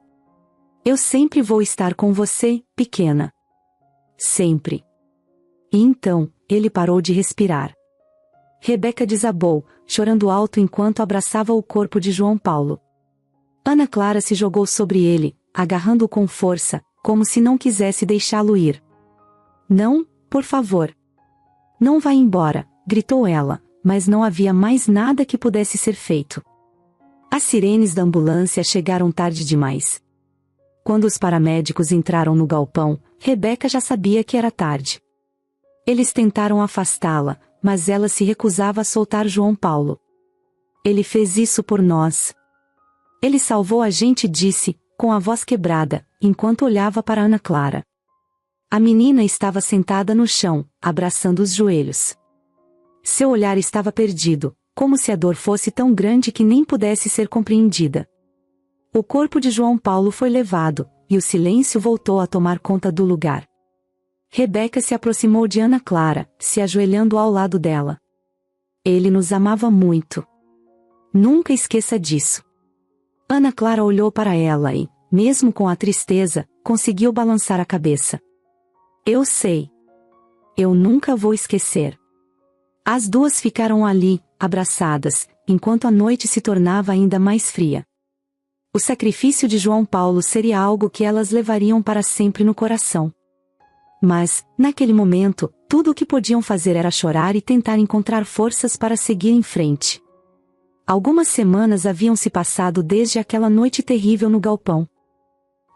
Eu sempre vou estar com você, pequena. Sempre. E então, ele parou de respirar. Rebeca desabou, chorando alto enquanto abraçava o corpo de João Paulo. Ana Clara se jogou sobre ele, agarrando-o com força, como se não quisesse deixá-lo ir. Não, por favor. Não vá embora, gritou ela, mas não havia mais nada que pudesse ser feito. As sirenes da ambulância chegaram tarde demais. Quando os paramédicos entraram no galpão, Rebeca já sabia que era tarde. Eles tentaram afastá-la, mas ela se recusava a soltar João Paulo. Ele fez isso por nós. Ele salvou a gente, disse, com a voz quebrada, enquanto olhava para Ana Clara. A menina estava sentada no chão, abraçando os joelhos. Seu olhar estava perdido, como se a dor fosse tão grande que nem pudesse ser compreendida. O corpo de João Paulo foi levado, e o silêncio voltou a tomar conta do lugar. Rebeca se aproximou de Ana Clara, se ajoelhando ao lado dela. Ele nos amava muito. Nunca esqueça disso. Ana Clara olhou para ela e, mesmo com a tristeza, conseguiu balançar a cabeça. Eu sei. Eu nunca vou esquecer. As duas ficaram ali, abraçadas, enquanto a noite se tornava ainda mais fria. O sacrifício de João Paulo seria algo que elas levariam para sempre no coração. Mas, naquele momento, tudo o que podiam fazer era chorar e tentar encontrar forças para seguir em frente. Algumas semanas haviam se passado desde aquela noite terrível no galpão.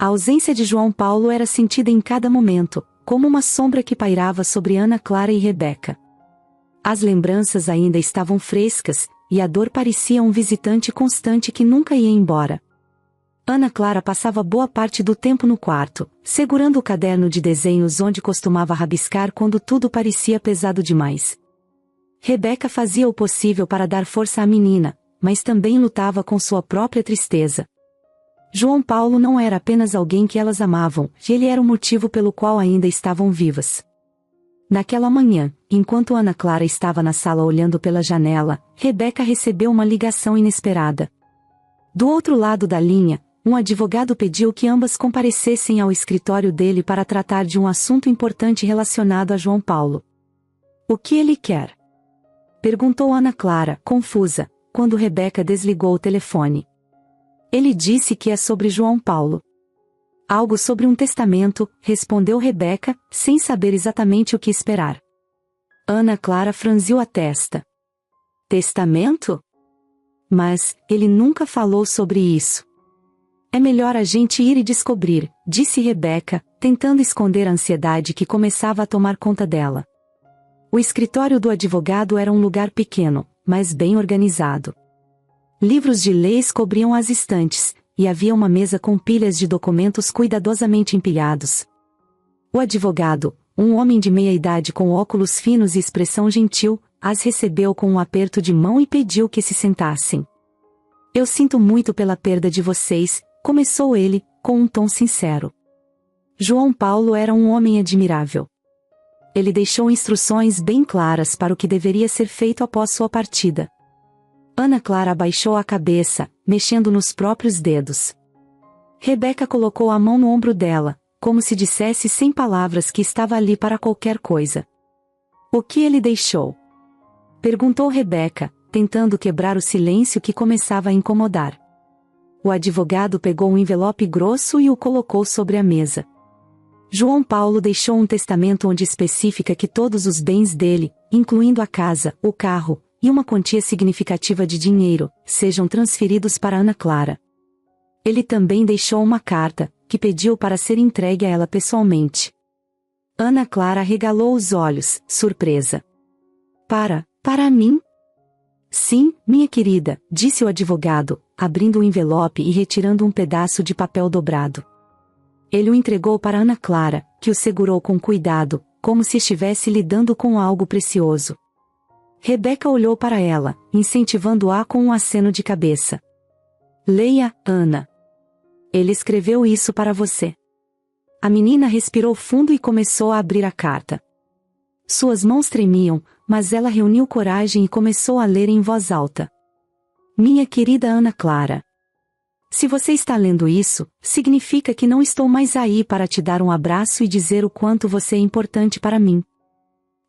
A ausência de João Paulo era sentida em cada momento, como uma sombra que pairava sobre Ana Clara e Rebeca. As lembranças ainda estavam frescas, e a dor parecia um visitante constante que nunca ia embora. Ana Clara passava boa parte do tempo no quarto, segurando o caderno de desenhos onde costumava rabiscar quando tudo parecia pesado demais. Rebeca fazia o possível para dar força à menina, mas também lutava com sua própria tristeza. João Paulo não era apenas alguém que elas amavam, ele era o motivo pelo qual ainda estavam vivas. Naquela manhã, enquanto Ana Clara estava na sala olhando pela janela, Rebeca recebeu uma ligação inesperada. Do outro lado da linha, um advogado pediu que ambas comparecessem ao escritório dele para tratar de um assunto importante relacionado a João Paulo. O que ele quer? Perguntou Ana Clara, confusa, quando Rebeca desligou o telefone. Ele disse que é sobre João Paulo. Algo sobre um testamento, respondeu Rebeca, sem saber exatamente o que esperar. Ana Clara franziu a testa. Testamento? Mas, ele nunca falou sobre isso. É melhor a gente ir e descobrir, disse Rebeca, tentando esconder a ansiedade que começava a tomar conta dela. O escritório do advogado era um lugar pequeno, mas bem organizado. Livros de leis cobriam as estantes, e havia uma mesa com pilhas de documentos cuidadosamente empilhados. O advogado, um homem de meia-idade com óculos finos e expressão gentil, as recebeu com um aperto de mão e pediu que se sentassem. Eu sinto muito pela perda de vocês, começou ele, com um tom sincero. João Paulo era um homem admirável. Ele deixou instruções bem claras para o que deveria ser feito após sua partida. Ana Clara abaixou a cabeça, mexendo nos próprios dedos. Rebeca colocou a mão no ombro dela, como se dissesse sem palavras que estava ali para qualquer coisa. O que ele deixou? Perguntou Rebeca, tentando quebrar o silêncio que começava a incomodar. O advogado pegou um envelope grosso e o colocou sobre a mesa. João Paulo deixou um testamento onde especifica que todos os bens dele, incluindo a casa, o carro, e uma quantia significativa de dinheiro, sejam transferidos para Ana Clara. Ele também deixou uma carta, que pediu para ser entregue a ela pessoalmente. Ana Clara arregalou os olhos, surpresa. Para mim? Sim, minha querida, disse o advogado, abrindo o envelope e retirando um pedaço de papel dobrado. Ele o entregou para Ana Clara, que o segurou com cuidado, como se estivesse lidando com algo precioso. Rebeca olhou para ela, incentivando-a com um aceno de cabeça. Leia, Ana. Ele escreveu isso para você. A menina respirou fundo e começou a abrir a carta. Suas mãos tremiam, mas ela reuniu coragem e começou a ler em voz alta. Minha querida Ana Clara. Se você está lendo isso, significa que não estou mais aí para te dar um abraço e dizer o quanto você é importante para mim.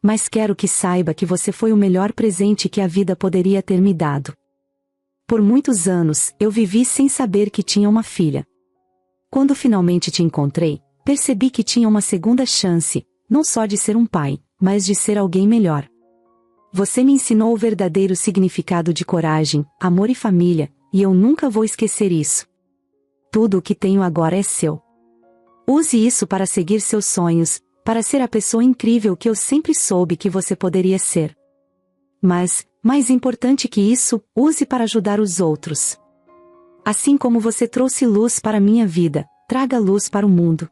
Mas quero que saiba que você foi o melhor presente que a vida poderia ter me dado. Por muitos anos, eu vivi sem saber que tinha uma filha. Quando finalmente te encontrei, percebi que tinha uma segunda chance, não só de ser um pai, mas de ser alguém melhor. Você me ensinou o verdadeiro significado de coragem, amor e família, e eu nunca vou esquecer isso. Tudo o que tenho agora é seu. Use isso para seguir seus sonhos, para ser a pessoa incrível que eu sempre soube que você poderia ser. Mas, mais importante que isso, use para ajudar os outros. Assim como você trouxe luz para minha vida, traga luz para o mundo.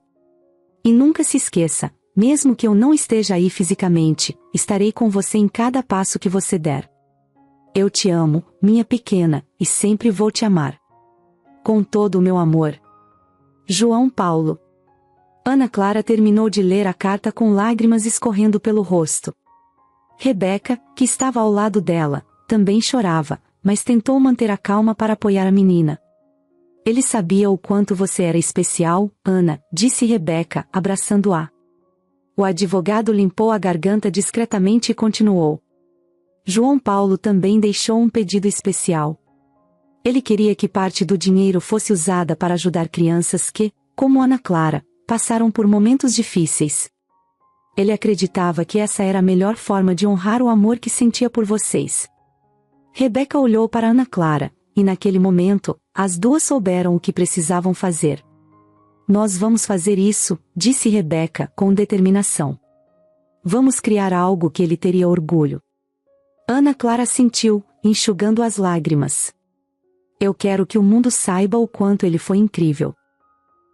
E nunca se esqueça, mesmo que eu não esteja aí fisicamente, estarei com você em cada passo que você der. Eu te amo, minha pequena, e sempre vou te amar. Com todo o meu amor. João Paulo. Ana Clara terminou de ler a carta com lágrimas escorrendo pelo rosto. Rebeca, que estava ao lado dela, também chorava, mas tentou manter a calma para apoiar a menina. Ele sabia o quanto você era especial, Ana, disse Rebeca, abraçando-a. O advogado limpou a garganta discretamente e continuou. João Paulo também deixou um pedido especial. Ele queria que parte do dinheiro fosse usada para ajudar crianças que, como Ana Clara, passaram por momentos difíceis. Ele acreditava que essa era a melhor forma de honrar o amor que sentia por vocês. Rebeca olhou para Ana Clara, e naquele momento, as duas souberam o que precisavam fazer. Nós vamos fazer isso, disse Rebeca, com determinação. Vamos criar algo que ele teria orgulho. Ana Clara assentiu, enxugando as lágrimas. Eu quero que o mundo saiba o quanto ele foi incrível.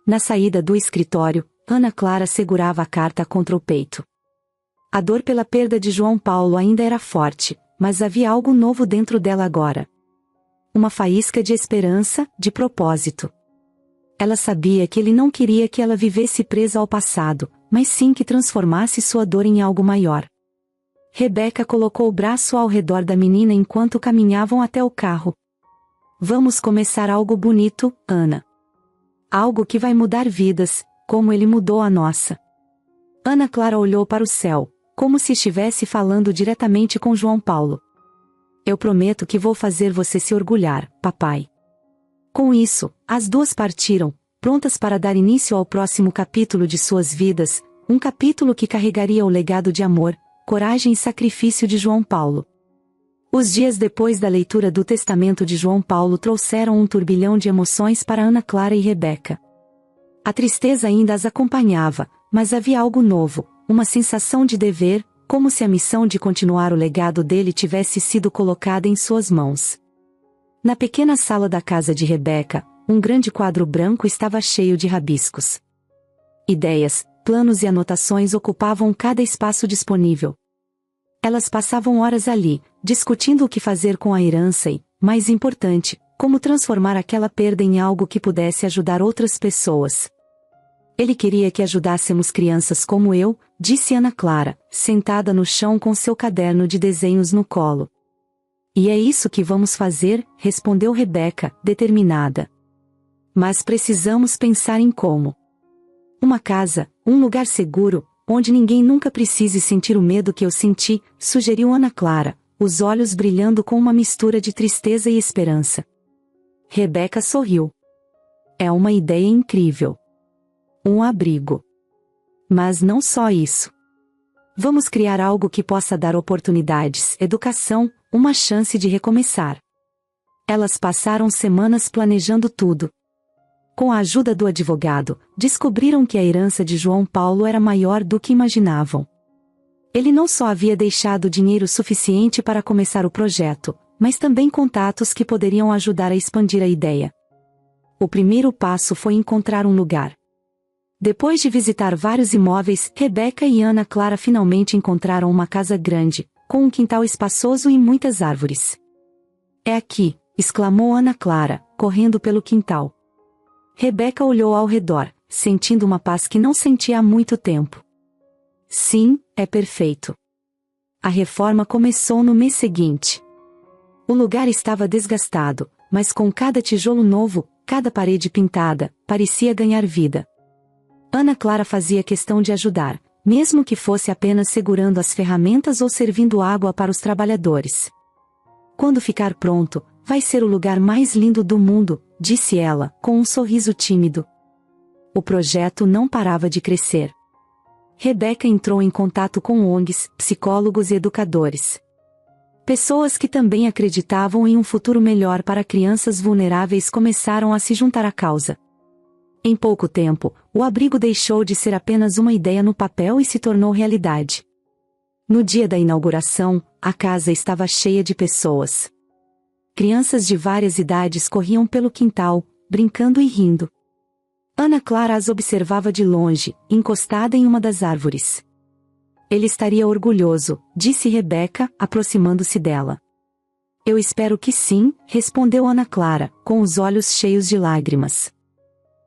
Na saída do escritório, Ana Clara segurava a carta contra o peito. A dor pela perda de João Paulo ainda era forte, mas havia algo novo dentro dela agora. Uma faísca de esperança, de propósito. Ela sabia que ele não queria que ela vivesse presa ao passado, mas sim que transformasse sua dor em algo maior. Rebeca colocou o braço ao redor da menina enquanto caminhavam até o carro. Vamos começar algo bonito, Ana. Algo que vai mudar vidas, como ele mudou a nossa. Ana Clara olhou para o céu, como se estivesse falando diretamente com João Paulo. Eu prometo que vou fazer você se orgulhar, papai. Com isso, as duas partiram, prontas para dar início ao próximo capítulo de suas vidas, um capítulo que carregaria o legado de amor, coragem e sacrifício de João Paulo. Os dias depois da leitura do testamento de João Paulo trouxeram um turbilhão de emoções para Ana Clara e Rebeca. A tristeza ainda as acompanhava, mas havia algo novo, uma sensação de dever, como se a missão de continuar o legado dele tivesse sido colocada em suas mãos. Na pequena sala da casa de Rebeca, um grande quadro branco estava cheio de rabiscos. Ideias, planos e anotações ocupavam cada espaço disponível. Elas passavam horas ali, discutindo o que fazer com a herança e, mais importante, como transformar aquela perda em algo que pudesse ajudar outras pessoas. Ele queria que ajudássemos crianças como eu, disse Ana Clara, sentada no chão com seu caderno de desenhos no colo. E é isso que vamos fazer, respondeu Rebeca, determinada. Mas precisamos pensar em como. Uma casa, um lugar seguro, onde ninguém nunca precise sentir o medo que eu senti, sugeriu Ana Clara, os olhos brilhando com uma mistura de tristeza e esperança. Rebeca sorriu. É uma ideia incrível. Um abrigo. Mas não só isso. Vamos criar algo que possa dar oportunidades, educação, uma chance de recomeçar. Elas passaram semanas planejando tudo. Com a ajuda do advogado, descobriram que a herança de João Paulo era maior do que imaginavam. Ele não só havia deixado dinheiro suficiente para começar o projeto, mas também contatos que poderiam ajudar a expandir a ideia. O primeiro passo foi encontrar um lugar. Depois de visitar vários imóveis, Rebeca e Ana Clara finalmente encontraram uma casa grande, com um quintal espaçoso e muitas árvores. É aqui, exclamou Ana Clara, correndo pelo quintal. Rebeca olhou ao redor, sentindo uma paz que não sentia há muito tempo. Sim, é perfeito. A reforma começou no mês seguinte. O lugar estava desgastado, mas com cada tijolo novo, cada parede pintada, parecia ganhar vida. Ana Clara fazia questão de ajudar, mesmo que fosse apenas segurando as ferramentas ou servindo água para os trabalhadores. Quando ficar pronto, vai ser o lugar mais lindo do mundo, disse ela, com um sorriso tímido. O projeto não parava de crescer. Rebeca entrou em contato com ONGs, psicólogos e educadores. Pessoas que também acreditavam em um futuro melhor para crianças vulneráveis começaram a se juntar à causa. Em pouco tempo, o abrigo deixou de ser apenas uma ideia no papel e se tornou realidade. No dia da inauguração, a casa estava cheia de pessoas. Crianças de várias idades corriam pelo quintal, brincando e rindo. Ana Clara as observava de longe, encostada em uma das árvores. Ele estaria orgulhoso, disse Rebeca, aproximando-se dela. Eu espero que sim, respondeu Ana Clara, com os olhos cheios de lágrimas.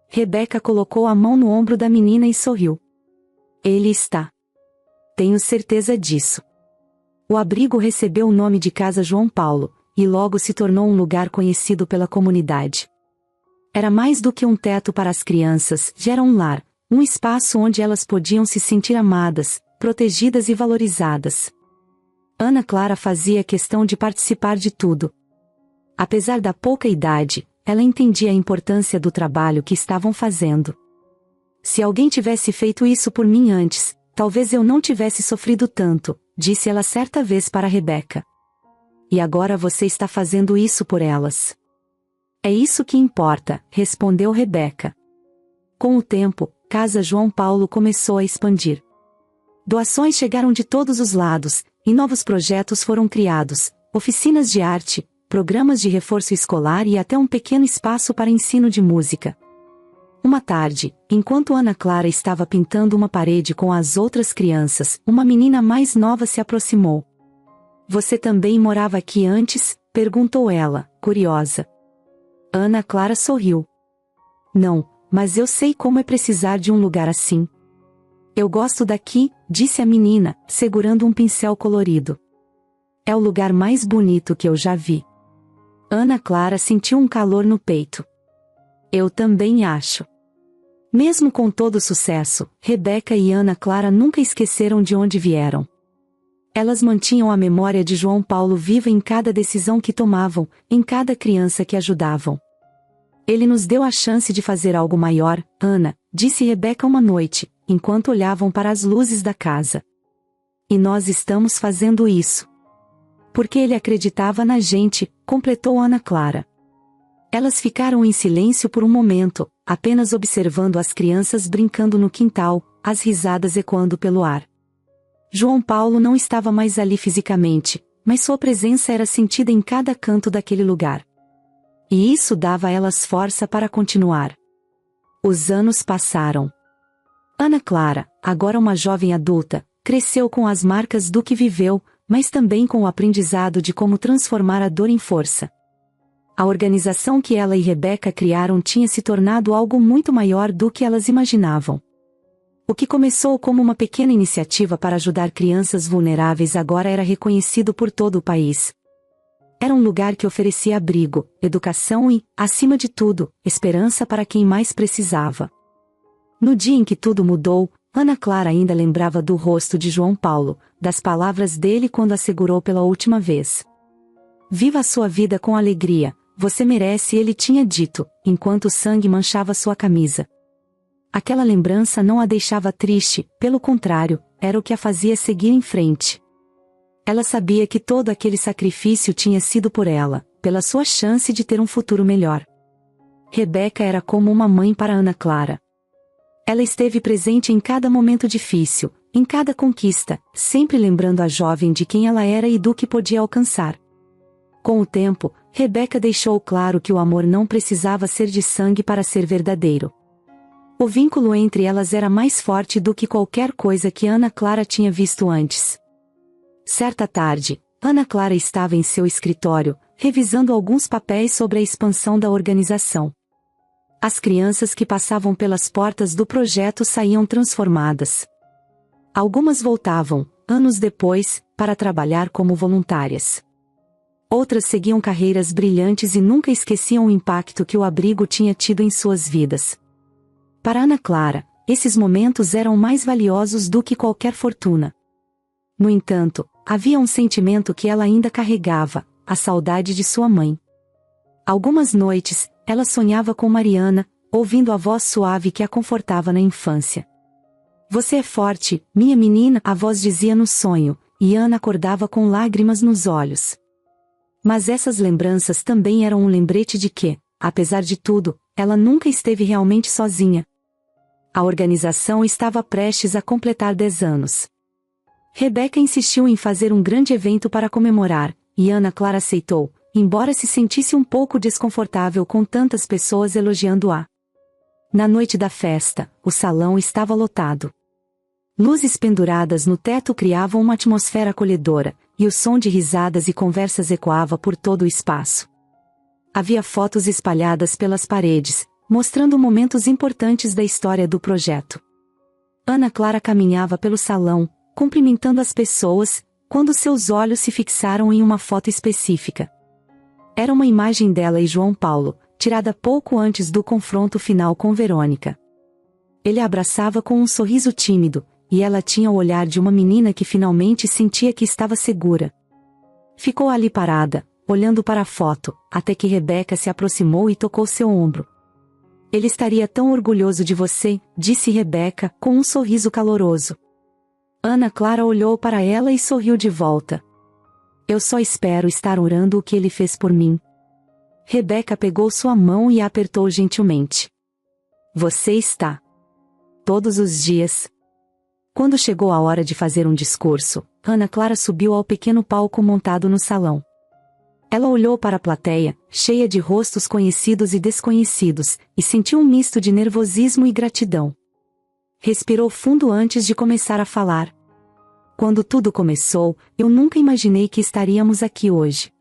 Rebeca colocou a mão no ombro da menina e sorriu. Ele está. Tenho certeza disso. O abrigo recebeu o nome de Casa João Paulo, e logo se tornou um lugar conhecido pela comunidade. Era mais do que um teto para as crianças, já era um lar, um espaço onde elas podiam se sentir amadas, protegidas e valorizadas. Ana Clara fazia questão de participar de tudo. Apesar da pouca idade, ela entendia a importância do trabalho que estavam fazendo. Se alguém tivesse feito isso por mim antes, talvez eu não tivesse sofrido tanto, disse ela certa vez para Rebeca. E agora você está fazendo isso por elas. É isso que importa, respondeu Rebeca. Com o tempo, Casa João Paulo começou a expandir. Doações chegaram de todos os lados, e novos projetos foram criados, oficinas de arte, programas de reforço escolar e até um pequeno espaço para ensino de música. Uma tarde, enquanto Ana Clara estava pintando uma parede com as outras crianças, uma menina mais nova se aproximou. Você também morava aqui antes? Perguntou ela, curiosa. Ana Clara sorriu. Não, mas eu sei como é precisar de um lugar assim. Eu gosto daqui, disse a menina, segurando um pincel colorido. É o lugar mais bonito que eu já vi. Ana Clara sentiu um calor no peito. Eu também acho. Mesmo com todo o sucesso, Rebeca e Ana Clara nunca esqueceram de onde vieram. Elas mantinham a memória de João Paulo viva em cada decisão que tomavam, em cada criança que ajudavam. Ele nos deu a chance de fazer algo maior, Ana, disse Rebeca uma noite, enquanto olhavam para as luzes da casa. E nós estamos fazendo isso. Porque ele acreditava na gente, completou Ana Clara. Elas ficaram em silêncio por um momento, apenas observando as crianças brincando no quintal, as risadas ecoando pelo ar. João Paulo não estava mais ali fisicamente, mas sua presença era sentida em cada canto daquele lugar. E isso dava a elas força para continuar. Os anos passaram. Ana Clara, agora uma jovem adulta, cresceu com as marcas do que viveu, mas também com o aprendizado de como transformar a dor em força. A organização que ela e Rebeca criaram tinha se tornado algo muito maior do que elas imaginavam. O que começou como uma pequena iniciativa para ajudar crianças vulneráveis agora era reconhecido por todo o país. Era um lugar que oferecia abrigo, educação e, acima de tudo, esperança para quem mais precisava. No dia em que tudo mudou, Ana Clara ainda lembrava do rosto de João Paulo, das palavras dele quando a segurou pela última vez. Viva a sua vida com alegria, você merece, ele tinha dito, enquanto o sangue manchava sua camisa. Aquela lembrança não a deixava triste, pelo contrário, era o que a fazia seguir em frente. Ela sabia que todo aquele sacrifício tinha sido por ela, pela sua chance de ter um futuro melhor. Rebeca era como uma mãe para Ana Clara. Ela esteve presente em cada momento difícil, em cada conquista, sempre lembrando a jovem de quem ela era e do que podia alcançar. Com o tempo, Rebeca deixou claro que o amor não precisava ser de sangue para ser verdadeiro. O vínculo entre elas era mais forte do que qualquer coisa que Ana Clara tinha visto antes. Certa tarde, Ana Clara estava em seu escritório, revisando alguns papéis sobre a expansão da organização. As crianças que passavam pelas portas do projeto saíam transformadas. Algumas voltavam, anos depois, para trabalhar como voluntárias. Outras seguiam carreiras brilhantes e nunca esqueciam o impacto que o abrigo tinha tido em suas vidas. Para Ana Clara, esses momentos eram mais valiosos do que qualquer fortuna. No entanto, havia um sentimento que ela ainda carregava, a saudade de sua mãe. Algumas noites, ela sonhava com Mariana, ouvindo a voz suave que a confortava na infância. Você é forte, minha menina, a voz dizia no sonho, e Ana acordava com lágrimas nos olhos. Mas essas lembranças também eram um lembrete de que, apesar de tudo, ela nunca esteve realmente sozinha. A organização estava prestes a completar 10 anos. Rebeca insistiu em fazer um grande evento para comemorar, e Ana Clara aceitou, embora se sentisse um pouco desconfortável com tantas pessoas elogiando-a. Na noite da festa, o salão estava lotado. Luzes penduradas no teto criavam uma atmosfera acolhedora, e o som de risadas e conversas ecoava por todo o espaço. Havia fotos espalhadas pelas paredes, mostrando momentos importantes da história do projeto. Ana Clara caminhava pelo salão, cumprimentando as pessoas, quando seus olhos se fixaram em uma foto específica. Era uma imagem dela e João Paulo, tirada pouco antes do confronto final com Verônica. Ele a abraçava com um sorriso tímido, e ela tinha o olhar de uma menina que finalmente sentia que estava segura. Ficou ali parada, olhando para a foto, até que Rebeca se aproximou e tocou seu ombro. Ele estaria tão orgulhoso de você, disse Rebeca, com um sorriso caloroso. Ana Clara olhou para ela e sorriu de volta. Eu só espero estar orando o que ele fez por mim. Rebeca pegou sua mão e a apertou gentilmente. Você está. Todos os dias. Quando chegou a hora de fazer um discurso, Ana Clara subiu ao pequeno palco montado no salão. Ela olhou para a plateia, cheia de rostos conhecidos e desconhecidos, e sentiu um misto de nervosismo e gratidão. Respirou fundo antes de começar a falar. Quando tudo começou, eu nunca imaginei que estaríamos aqui hoje.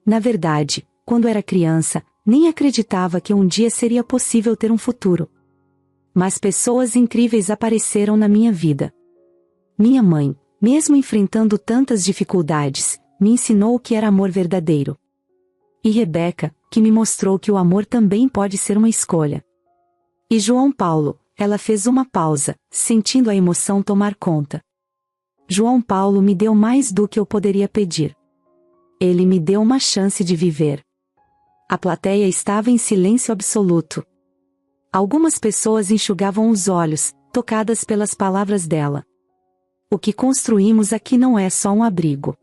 Na verdade, quando era criança, nem acreditava que um dia seria possível ter um futuro. Mas pessoas incríveis apareceram na minha vida. Minha mãe, mesmo enfrentando tantas dificuldades, me ensinou o que era amor verdadeiro. E Rebeca, que me mostrou que o amor também pode ser uma escolha. E João Paulo, ela fez uma pausa, sentindo a emoção tomar conta. João Paulo me deu mais do que eu poderia pedir. Ele me deu uma chance de viver. A plateia estava em silêncio absoluto. Algumas pessoas enxugavam os olhos, tocadas pelas palavras dela. O que construímos aqui não é só um abrigo.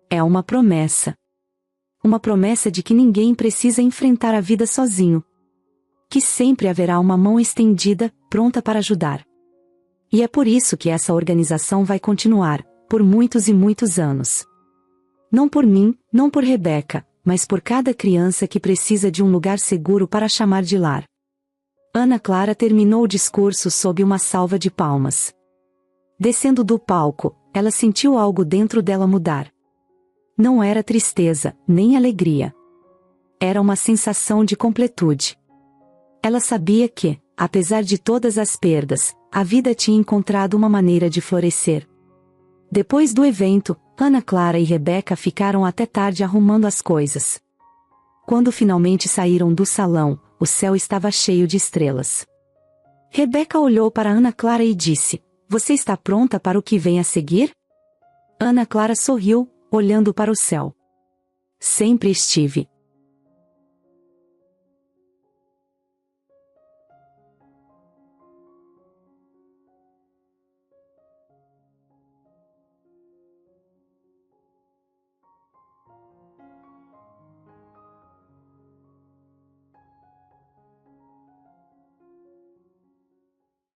É uma promessa. Uma promessa de que ninguém precisa enfrentar a vida sozinho. Que sempre haverá uma mão estendida, pronta para ajudar. E é por isso que essa organização vai continuar, por muitos e muitos anos. Não por mim, não por Rebeca, mas por cada criança que precisa de um lugar seguro para chamar de lar. Ana Clara terminou o discurso sob uma salva de palmas. Descendo do palco, ela sentiu algo dentro dela mudar. Não era tristeza, nem alegria. Era uma sensação de completude. Ela sabia que, apesar de todas as perdas, a vida tinha encontrado uma maneira de florescer. Depois do evento, Ana Clara e Rebeca ficaram até tarde arrumando as coisas. Quando finalmente saíram do salão, o céu estava cheio de estrelas. Rebeca olhou para Ana Clara e disse: Você está pronta para o que vem a seguir? Ana Clara sorriu, olhando para o céu. Sempre estive.